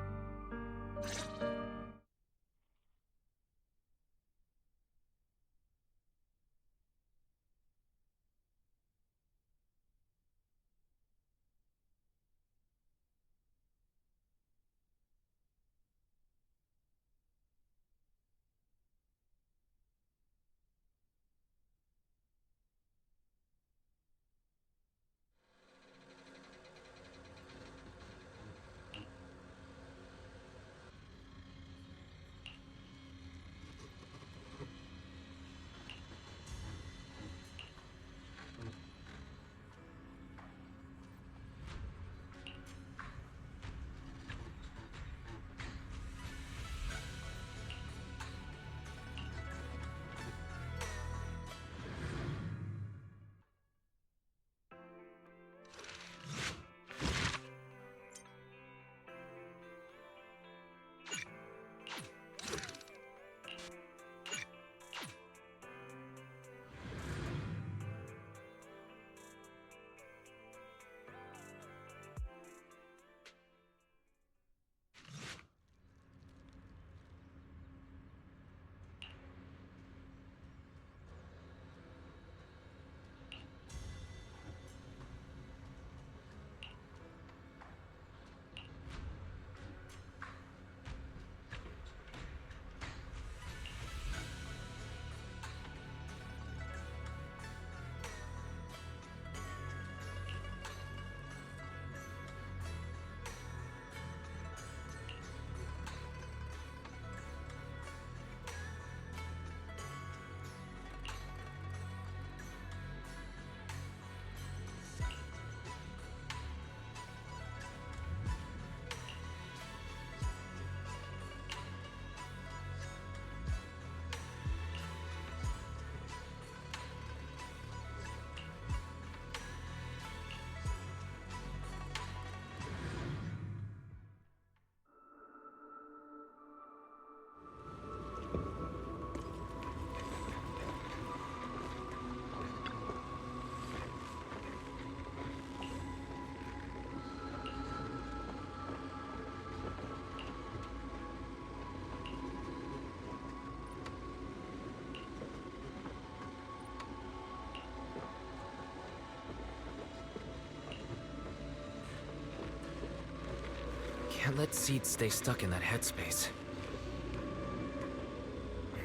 Can't let Seed stay stuck in that headspace.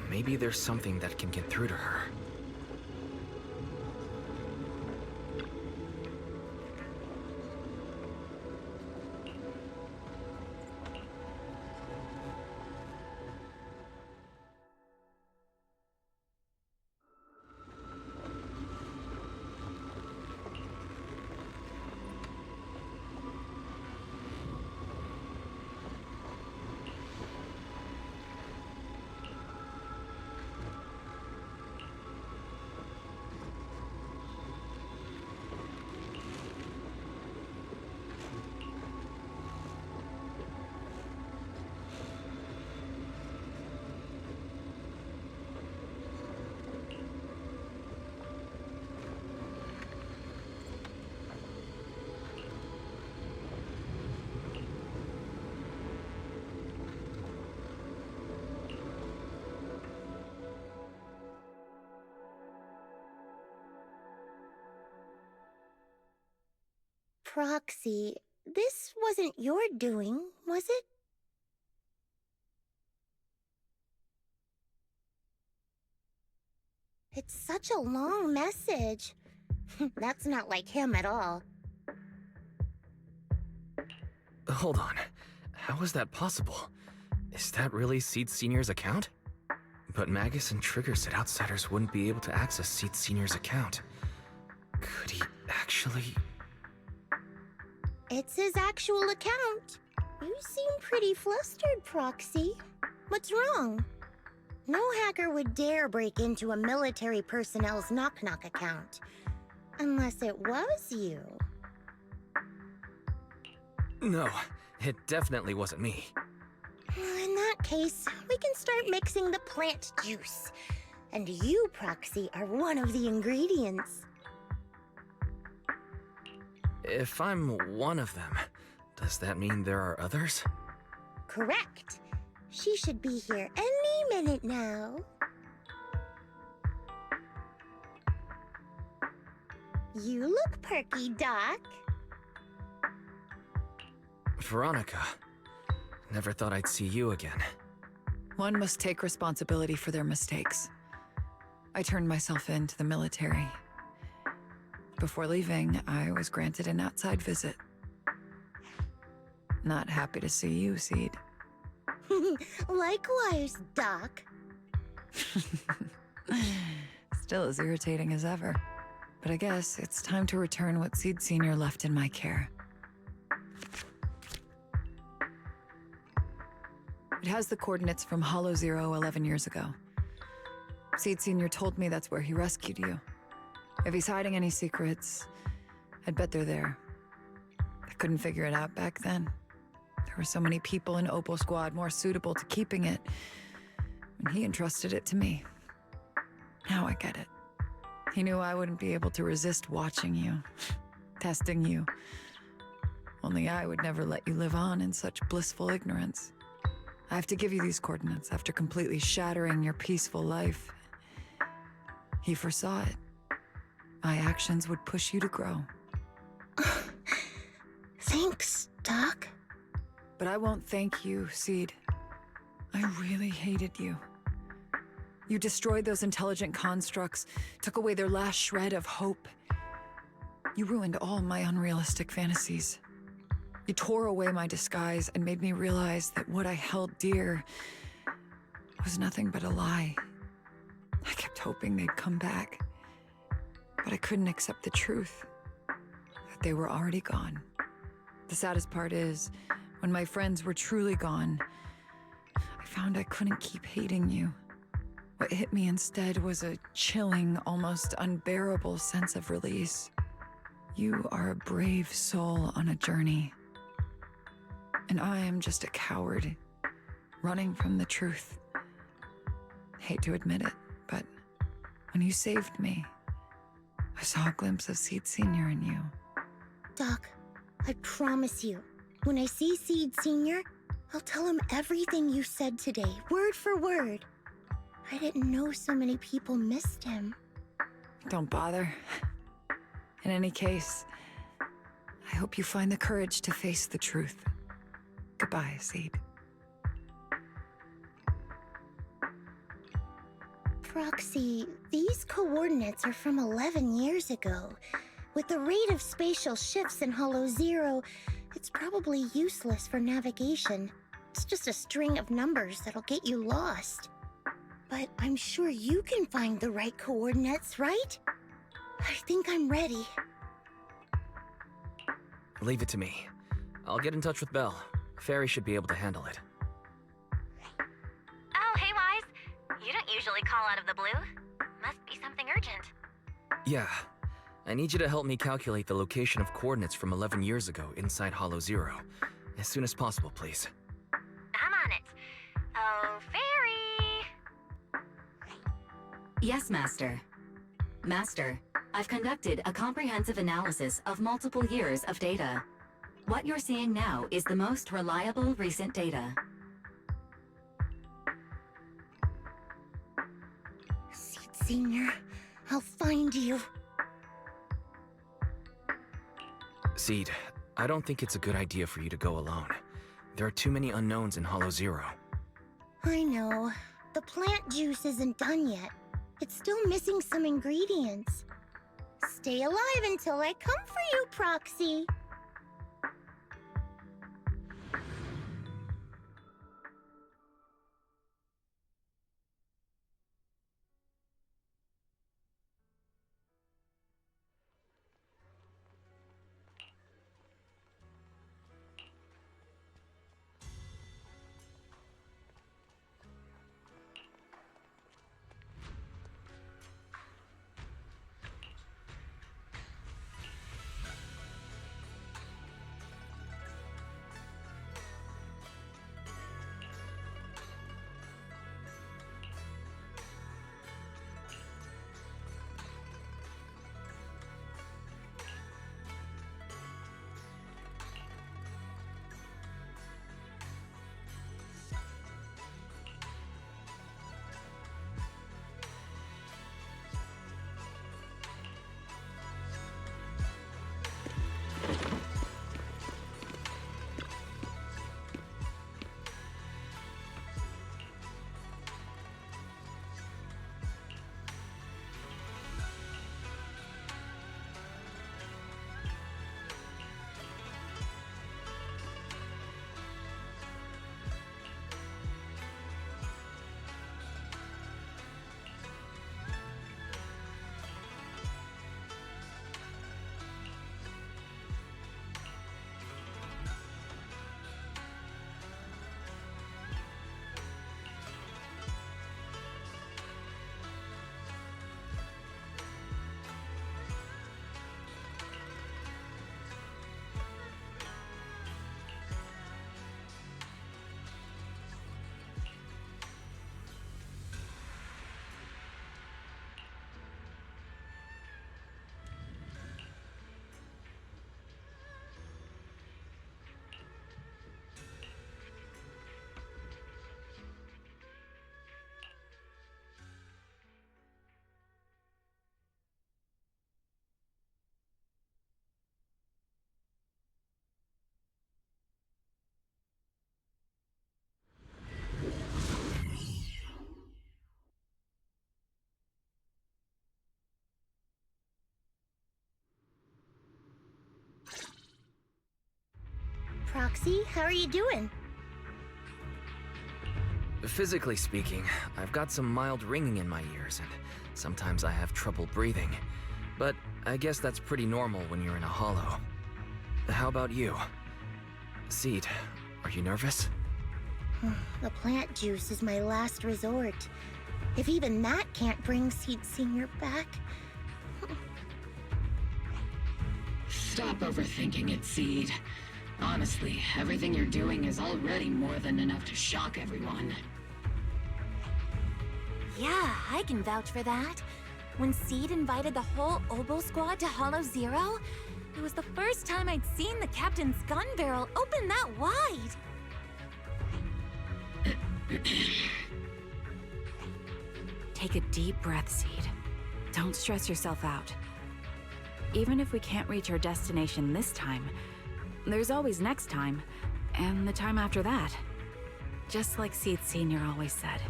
Maybe there's something that can get through to her. Proxy, this wasn't your doing, was it? It's such a long message. That's not like him at all. Hold on. How is that possible? Is that really Seed Senior's account? But Magus and Trigger said outsiders wouldn't be able to access Seed Senior's account. Could he actually... It's his actual account. You seem pretty flustered, Proxy. What's wrong? No hacker would dare break into a military personnel's knock-knock account. Unless it was you. No, it definitely wasn't me. In that case, we can start mixing the plant juice. And you, Proxy, are one of the ingredients. If I'm one of them, does that mean there are others? Correct. She should be here any minute now. You look perky, Doc. Veronica, never thought I'd see you again. One must take responsibility for their mistakes. I turned myself in to the military. Before leaving, I was granted an outside visit. Not happy to see you, Seed. Likewise, Doc. Still as irritating as ever. But I guess it's time to return what Seed Sr. left in my care. It has the coordinates from Hollow Zero 11 years ago. Seed Sr. told me that's where he rescued you. If he's hiding any secrets, I'd bet they're there. I couldn't figure it out back then. There were so many people in Opal Squad more suitable to keeping it, and he entrusted it to me. Now I get it. He knew I wouldn't be able to resist watching you, testing you. Only I would never let you live on in such blissful ignorance. I have to give you these coordinates after completely shattering your peaceful life. He foresaw it. My actions would push you to grow. Thanks, Doc. But I won't thank you, Seed. I really hated you. You destroyed those intelligent constructs, took away their last shred of hope. You ruined all my unrealistic fantasies. You tore away my disguise and made me realize that what I held dear was nothing but a lie. I kept hoping they'd come back, but I couldn't accept the truth, that they were already gone. The saddest part is, when my friends were truly gone, I found I couldn't keep hating you. What hit me instead was a chilling, almost unbearable sense of release. You are a brave soul on a journey. And I am just a coward, running from the truth. Hate to admit it, but when you saved me, I saw a glimpse of Seed Sr. in you. Doc, I promise you, when I see Seed Sr., I'll tell him everything you said today, word for word. I didn't know so many people missed him. Don't bother. In any case, I hope you find the courage to face the truth. Goodbye, Seed. Proxy, these coordinates are from 11 years ago. With the rate of spatial shifts in Hollow Zero, it's probably useless for navigation. It's just a string of numbers that'll get you lost. But I'm sure you can find the right coordinates, right? I think I'm ready. Leave it to me. I'll get in touch with Belle. Fairy should be able to handle it. Oh, hey, Wise. You don't usually call out of the blue. Must be something urgent. Yeah. I need you to help me calculate the location of coordinates from 11 years ago inside Hollow Zero. As soon as possible, please. I'm on it. Oh, Fairy! Yes, Master. Master, I've conducted a comprehensive analysis of multiple years of data. What you're seeing now is the most reliable recent data. Seed Senior, I'll find you. Seed, I don't think it's a good idea for you to go alone. There are too many unknowns in Hollow Zero. I know. The plant juice isn't done yet. It's still missing some ingredients. Stay alive until I come for you, Proxy. Proxy. How are you doing? Physically speaking, I've got some mild ringing in my ears, and sometimes I have trouble breathing. But I guess that's pretty normal when you're in a hollow. How about you? Seed, are you nervous? The plant juice is my last resort. If even that can't bring Seed Senior back... Stop overthinking it, Seed. Honestly, everything you're doing is already more than enough to shock everyone. Yeah, I can vouch for that. When Seed invited the whole Obo squad to Hollow Zero, it was the first time I'd seen the captain's gun barrel open that wide. Take a deep breath, Seed. Don't stress yourself out. Even if we can't reach our destination this time, there's always next time, and the time after that. Just like Seed Senior always said,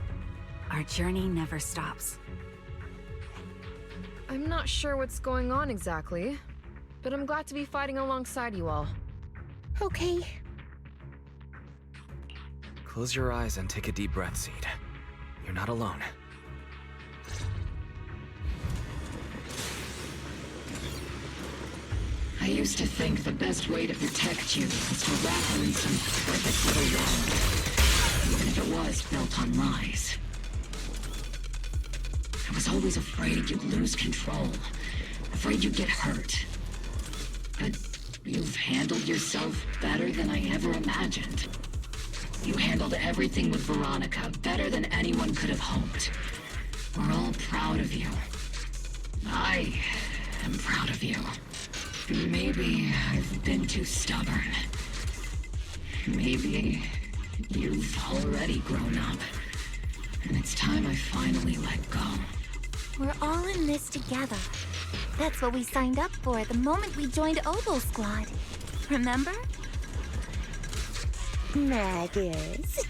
our journey never stops. I'm not sure what's going on exactly, but I'm glad to be fighting alongside you all. Okay. Close your eyes and take a deep breath, Seed. You're not alone. I used to think the best way to protect you was to wrap you in some perfect little world, even if it was built on lies. I was always afraid you'd lose control, afraid you'd get hurt. But you've handled yourself better than I ever imagined. You handled everything with Veronica better than anyone could have hoped. We're all proud of you. I am proud of you. Maybe I've been too stubborn. Maybe you've already grown up, and it's time I finally let go. We're all in this together. That's what we signed up for the moment we joined Obo Squad. Remember? Magus.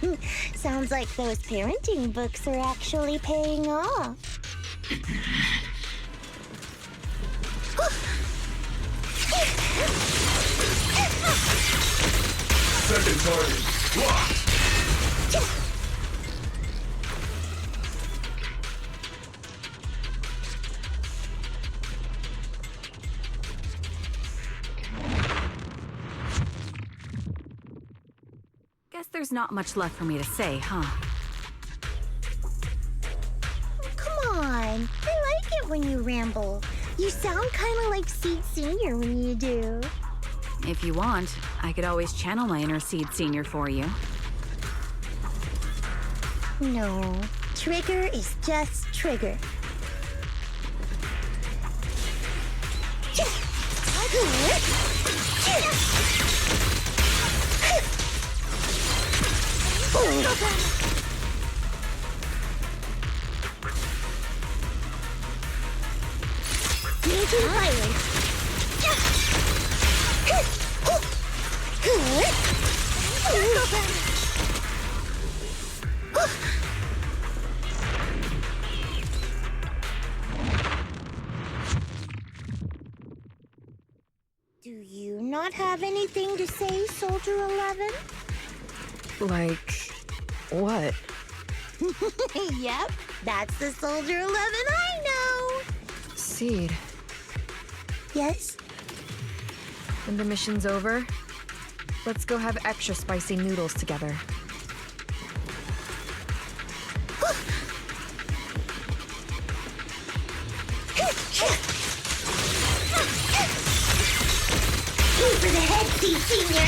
Sounds like those parenting books are actually paying off. Second target, locked! Guess there's not much left for me to say, huh? Come on. I like it when you ramble. You sound kind of like Seed Senior when you do. If you want, I could always channel my inner Seed Senior for you. No. Trigger is just Trigger. Making violence. Do you not have anything to say, Soldier 11? Like, what? Yep, that's the Soldier 11 I know. Seed, Yes? when the mission's over, let's go have extra spicy noodles together. Aim for the head, Seed Senior.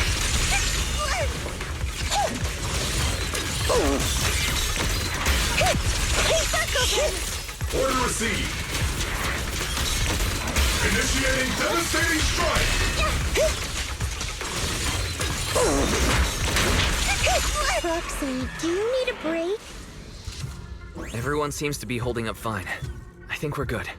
Order received. Initiating devastating strike. Roxy, do you need a break? Everyone seems to be holding up fine. I think we're good.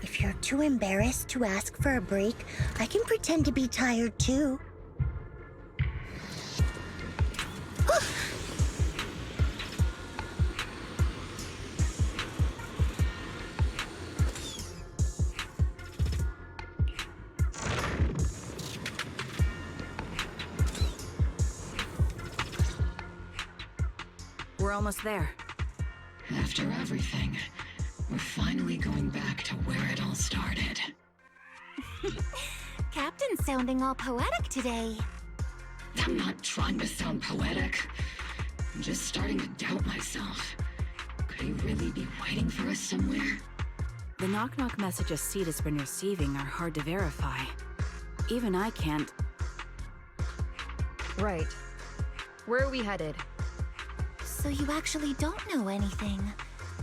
If you're too embarrassed to ask for a break, I can pretend to be tired too. We're almost there. After everything, we're finally going back to where it all started. Captain's sounding all poetic today. I'm not trying to sound poetic. I'm just starting to doubt myself. Could he really be waiting for us somewhere? The knock-knock messages Seed has been receiving are hard to verify. Even I can't... Right. Where are we headed? So you actually don't know anything.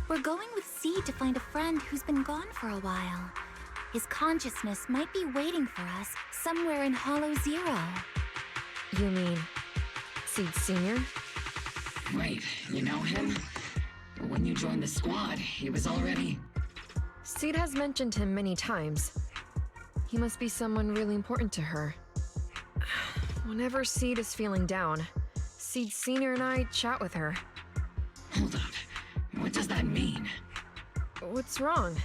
We're going with Seed to find a friend who's been gone for a while. His consciousness might be waiting for us somewhere in Hollow Zero. You mean... Seed Sr.? Wait, you know him? When you joined the squad, he was already... Seed has mentioned him many times. He must be someone really important to her. Whenever Seed is feeling down, Seed Sr. and I chat with her. Hold up. What does that mean? What's wrong?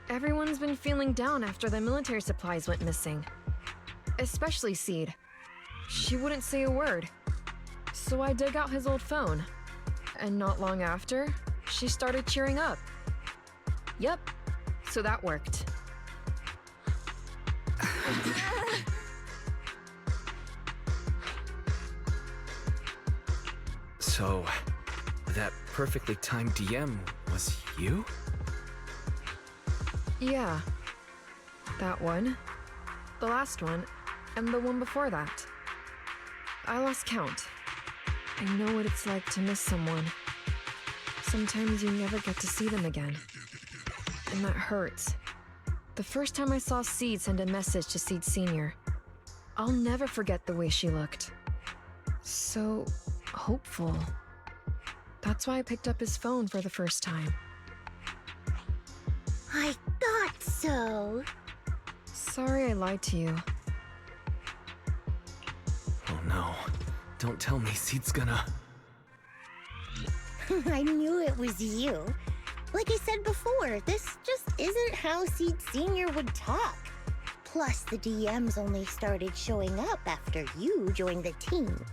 Everyone's been feeling down after the military supplies went missing. Especially Seed. She wouldn't say a word. So I dug out his old phone. And not long after, she started cheering up. Yep, so that worked. So, that perfectly timed DM was you? Yeah. That one, the last one, and the one before that. I lost count. I know what it's like to miss someone. Sometimes you never get to see them again. And that hurts. The first time I saw Seed send a message to Seed Sr., I'll never forget the way she looked. So hopeful. That's why I picked up his phone for the first time. I thought so. Sorry I lied to you. Oh no. Don't tell me Seed's gonna... I knew it was you. Like I said before, this just isn't how Seed Sr. would talk. Plus, the DMs only started showing up after you joined the team.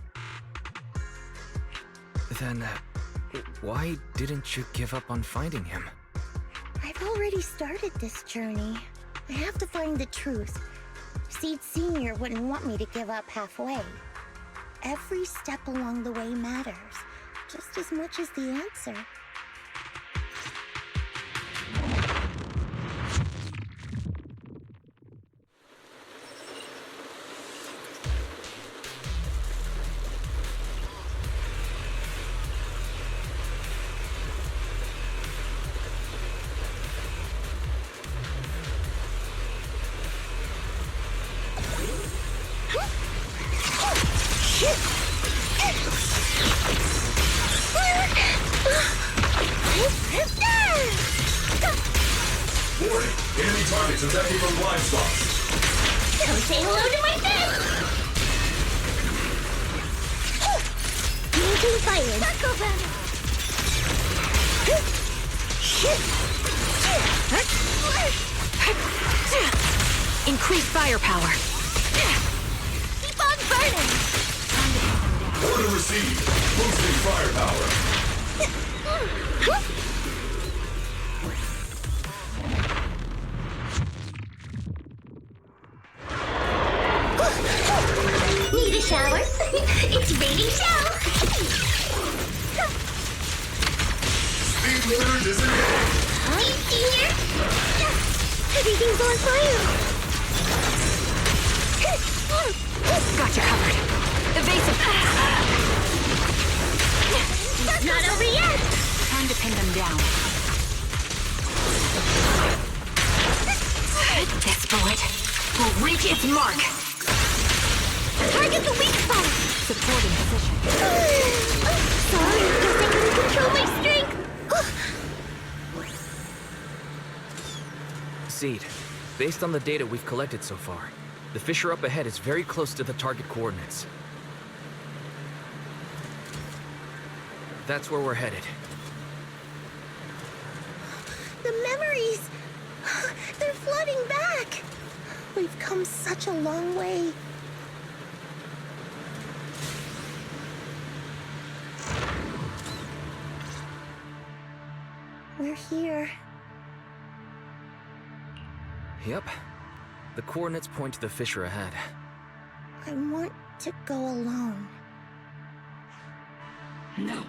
Then, why didn't you give up on finding him? I've already started this journey. I have to find the truth. Seed Sr. wouldn't want me to give up halfway. Every step along the way matters, just as much as the answer. Warning! Enemy targets attacking from blind spots. Don't say hello to my friend! Maintain fire. Circle them! Increase firepower. Keep on burning! Order received. Boosting firepower. Need a shower? It's raining showers! Speed limiter disengaged. Seed Senior? Everything's on fire! Got you covered. Evasive. It's not over yet! Time to pin them down. This bullet will reach its mark. Target the weak spot! Supporting position. Sorry, guess I couldn't control my strength! Seed, based on the data we've collected so far, the fissure up ahead is very close to the target coordinates. That's where we're headed. The memories! They're flooding back! We've come such a long way. We're here. Yep. The coordinates point to the fissure ahead. I want to go alone. No.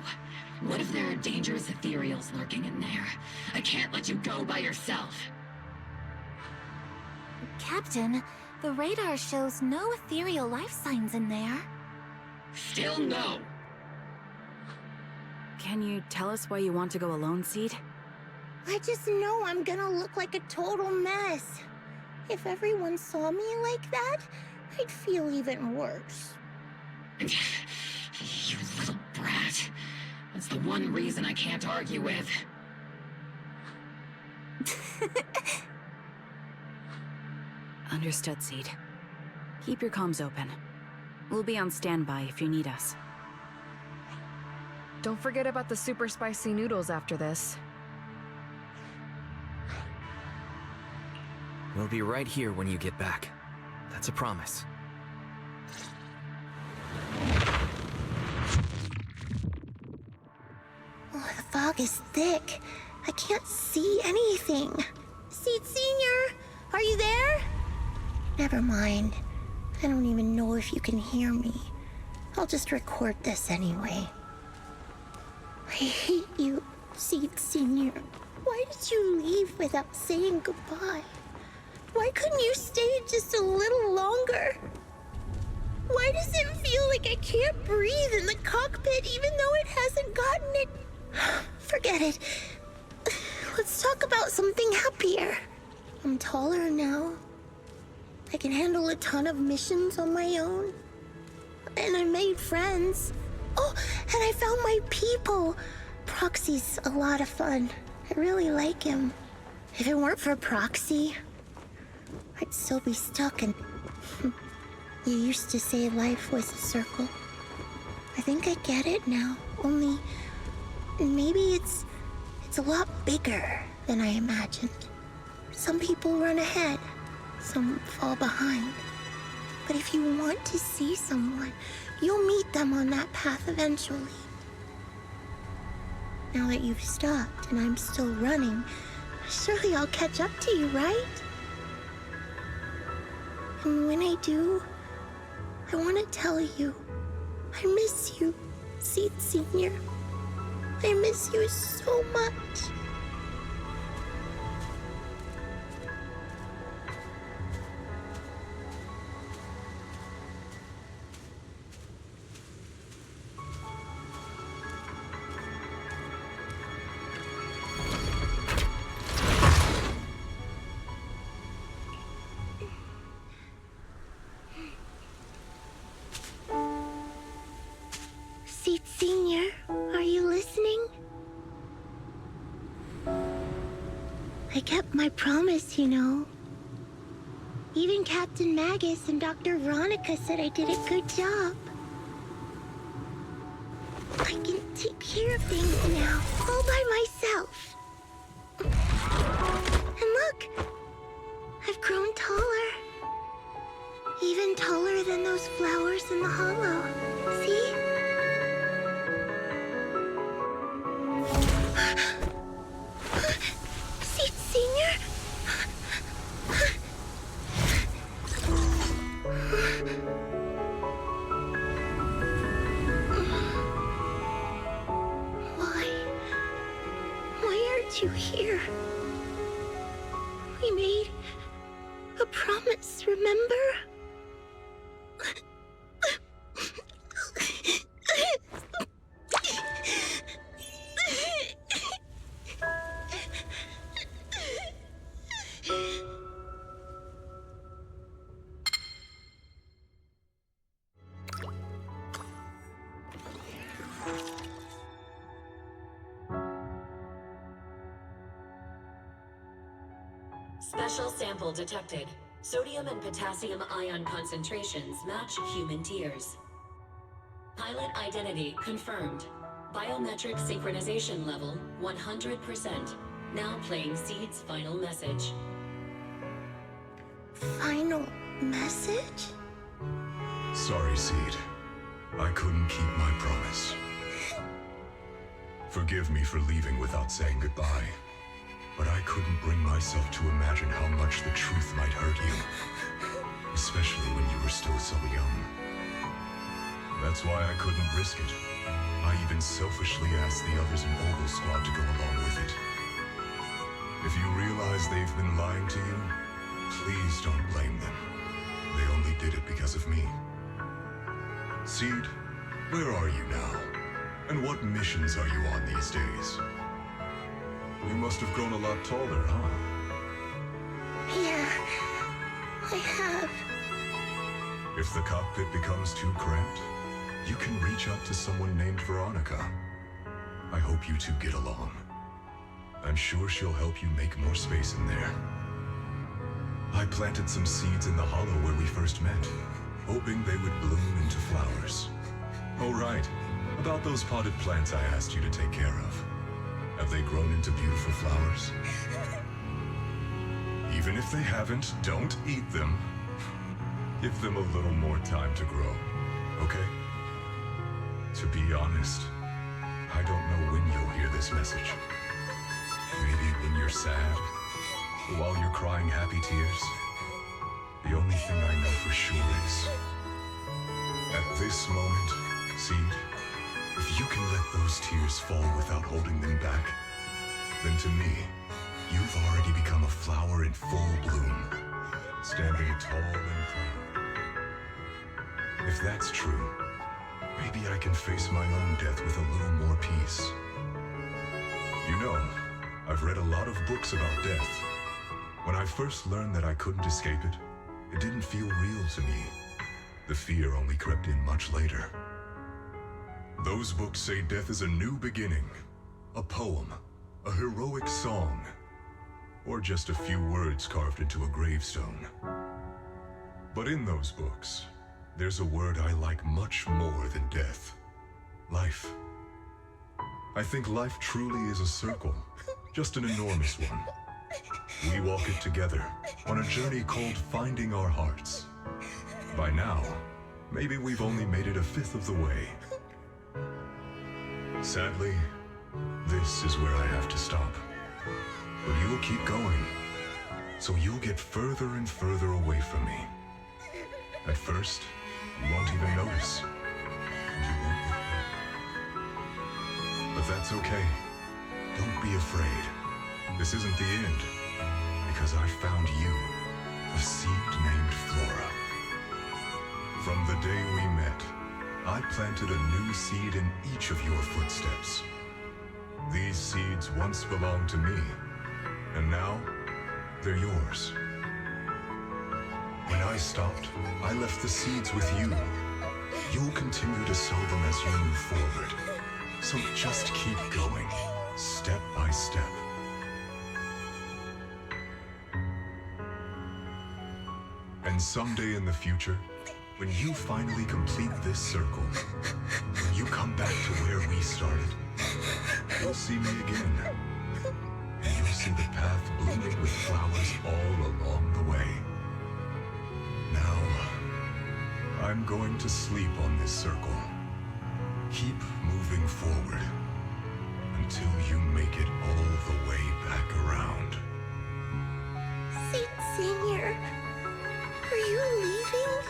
What if there are dangerous ethereals lurking in there? I can't let you go by yourself. Captain, the radar shows no ethereal life signs in there. Still no. Can you tell us why you want to go alone, Seed? I just know I'm gonna look like a total mess. If everyone saw me like that, I'd feel even worse. You little brat. That's the one reason I can't argue with. Understood, Seed. Keep your comms open. We'll be on standby if you need us. Don't forget about the super spicy noodles after this. We'll be right here when you get back. That's a promise. Oh, the fog is thick. I can't see anything. Seed Senior, are you there? Never mind. I don't even know if you can hear me. I'll just record this anyway. I hate you, Seed Senior. Why did you leave without saying goodbye? Why couldn't you stay just a little longer? Why does it feel like I can't breathe in the cockpit even though it hasn't gotten it? Forget it. Let's talk about something happier. I'm taller now. I can handle a ton of missions on my own. And I made friends. Oh, and I found my people. Proxy's a lot of fun. I really like him. If it weren't for Proxy, I'd still be stuck in... You used to say life was a circle. I think I get it now. Only... maybe it's a lot bigger than I imagined. Some people run ahead. Some fall behind. But if you want to see someone, you'll meet them on that path eventually. Now that you've stopped and I'm still running, surely I'll catch up to you, right? And when I do, I want to tell you, I miss you, Seed Senior. I miss you so much. Seed Senior, are you listening? I kept my promise, you know. Even Captain Magus and Dr. Veronica said I did a good job. I can take care of things now, all by myself. And look, I've grown taller. Even taller than those flowers in the hollow. See? Seed Senior? Why aren't you here? We made a promise, remember? Special sample detected. Sodium and potassium ion concentrations match human tears. Pilot identity confirmed. Biometric synchronization level 100%. Now playing Seed's final message. Final message? Sorry, Seed. I couldn't keep my promise. Forgive me for leaving without saying goodbye, but I couldn't bring myself to imagine how much the truth might hurt you, especially when you were still so young. That's why I couldn't risk it. I even selfishly asked the others in Ogle Squad to go along with it. If you realize they've been lying to you, please don't blame them. They only did it because of me. Seed, where are you now? And what missions are you on these days? You must have grown a lot taller, huh? Yeah, I have. If the cockpit becomes too cramped, you can reach out to someone named Veronica. I hope you two get along. I'm sure she'll help you make more space in there. I planted some seeds in the hollow where we first met, hoping they would bloom into flowers. Oh right, about those potted plants I asked you to take care of. Have they grown into beautiful flowers? Even if they haven't, don't eat them. Give them a little more time to grow, okay? To be honest, I don't know when you'll hear this message. Maybe when you're sad, or while you're crying happy tears. The only thing I know for sure is, at this moment, Seed, if you can let those tears fall without holding them back, then to me, you've already become a flower in full bloom, standing tall and proud. If that's true, maybe I can face my own death with a little more peace. You know, I've read a lot of books about death. When I first learned that I couldn't escape it, it didn't feel real to me. The fear only crept in much later. Those books say death is a new beginning, a poem, a heroic song, or just a few words carved into a gravestone. But in those books, there's a word I like much more than death. Life. I think life truly is a circle, just an enormous one. We walk it together, on a journey called Finding Our Hearts. By now, maybe we've only made it a fifth of the way. Sadly, this is where I have to stop. But you'll keep going, so you'll get further and further away from me. At first, you won't even notice, and you won't look back. But that's okay. Don't be afraid. This isn't the end, because I found you, a seed named Flora. From the day we met, I planted a new seed in each of your footsteps. These seeds once belonged to me, and now they're yours. When I stopped, I left the seeds with you. You'll continue to sow them as you move forward. So just keep going, step by step. And someday in the future, when you finally complete this circle, when you come back to where we started, you'll see me again. And you'll see the path blooming with flowers all along the way. Now, I'm going to sleep on this circle. Keep moving forward until you make it all the way back around. Seed Senior, are you leaving?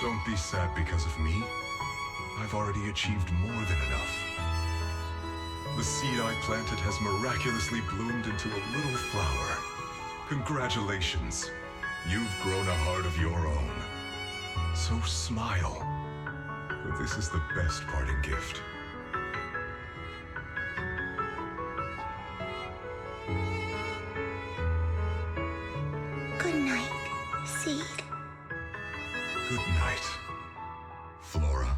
Don't be sad because of me. I've already achieved more than enough. The seed I planted has miraculously bloomed into a little flower. Congratulations. You've grown a heart of your own. So smile, for this is the best parting gift. Good night, Seed. Good night, Flora.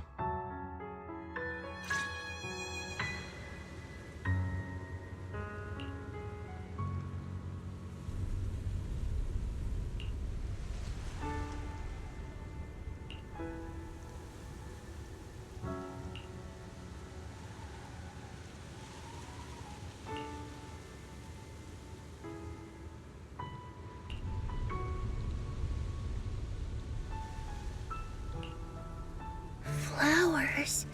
Flowers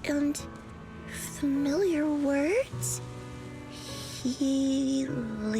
and familiar words. Helios.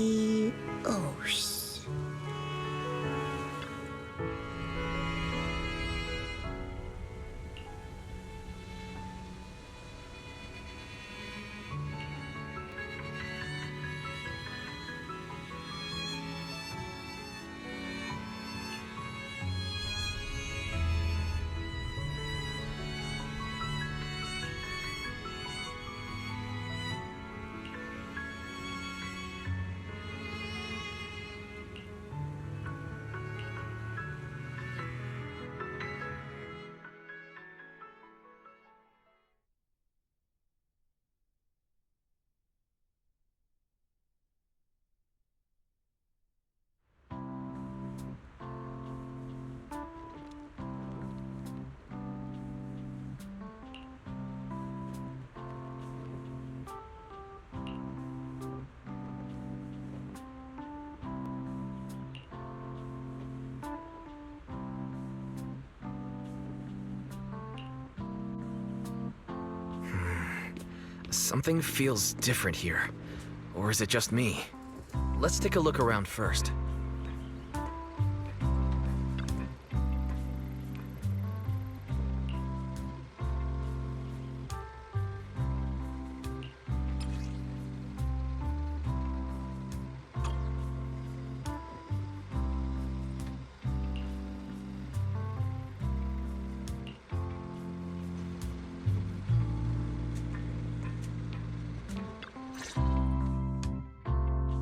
Something feels different here. Or is it just me? Let's take a look around first.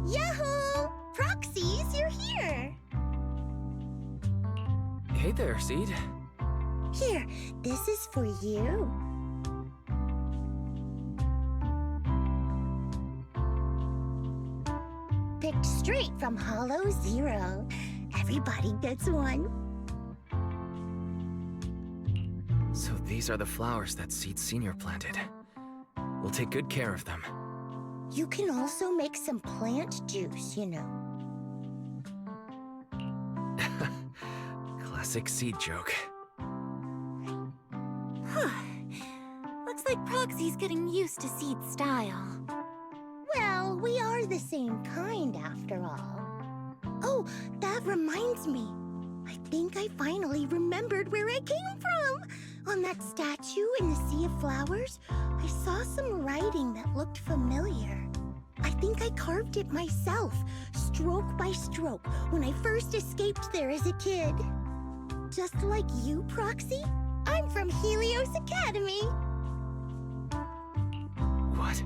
Yahoo! Proxies, you're here! Hey there, Seed. Here, this is for you. Picked straight from Hollow Zero. Everybody gets one. So these are the flowers that Seed Senior planted. We'll take good care of them. You can also make some plant juice, you know. Classic Seed joke. Looks like Proxy's getting used to Seed's style. Well, we are the same kind after all. Oh, that reminds me. I think I finally remembered where I came from. On that statue in the Sea of Flowers, I saw some writing that looked familiar. I think I carved it myself, stroke by stroke, when I first escaped there as a kid. Just like you, Proxy, I'm from Helios Academy. What?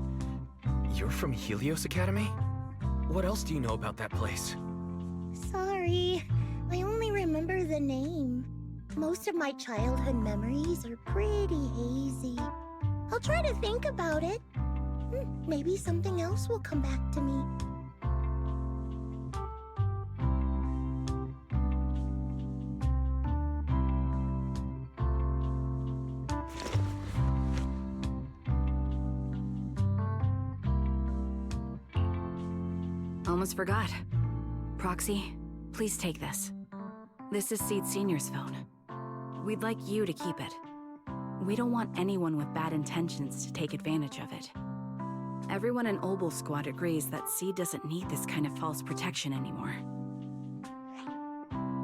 You're from Helios Academy? What else do you know about that place? Sorry, I only remember the name. Most of my childhood memories are pretty hazy. I'll try to think about it. Maybe something else will come back to me. Almost forgot. Proxy, please take this. This is Seed Senior's phone. We'd like you to keep it. We don't want anyone with bad intentions to take advantage of it. Everyone in Obel Squad agrees that Seed doesn't need this kind of false protection anymore.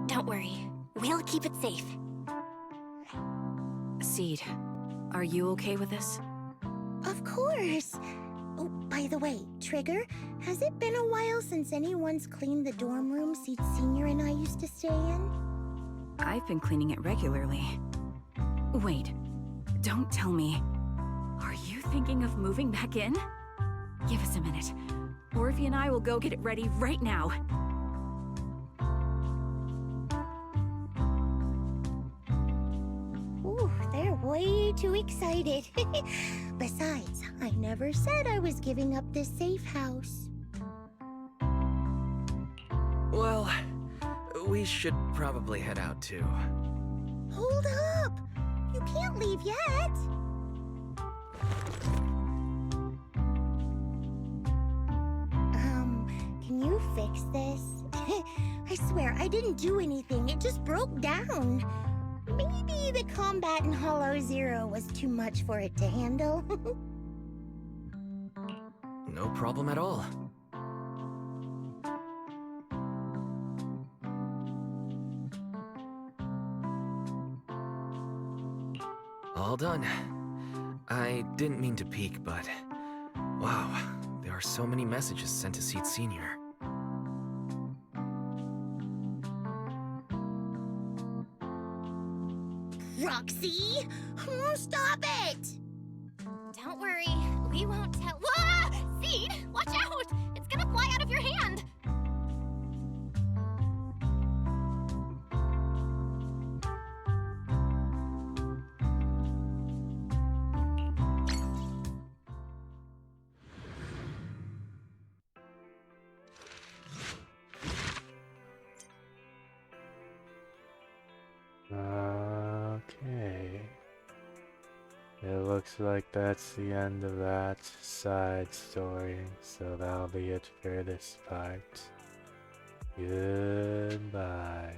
Don't worry. We'll keep it safe. Seed, are you okay with this? Of course. Oh, by the way, Trigger, has it been a while since anyone's cleaned the dorm room Seed Senior and I used to stay in? I've been cleaning it regularly. Wait, don't tell me. Are you thinking of moving back in? Give us a minute. Orphe and I will go get it ready right now. Ooh, they're way too excited. Besides, I never said I was giving up this safe house. Well, we should probably head out too. Hold up! You can't leave yet! Can you fix this? I swear, I didn't do anything. It just broke down. Maybe the combat in Hollow Zero was too much for it to handle. No problem at all. All done. I didn't mean to peek, but... wow, there are so many messages sent to Seed Senior. Roxy! Oh, stop it! Don't worry, we won't tell. Whoa! Seed, watch out! It's gonna fly out of your hand! Okay. It looks like that's the end of that side story, so that'll be it for this part. Goodbye.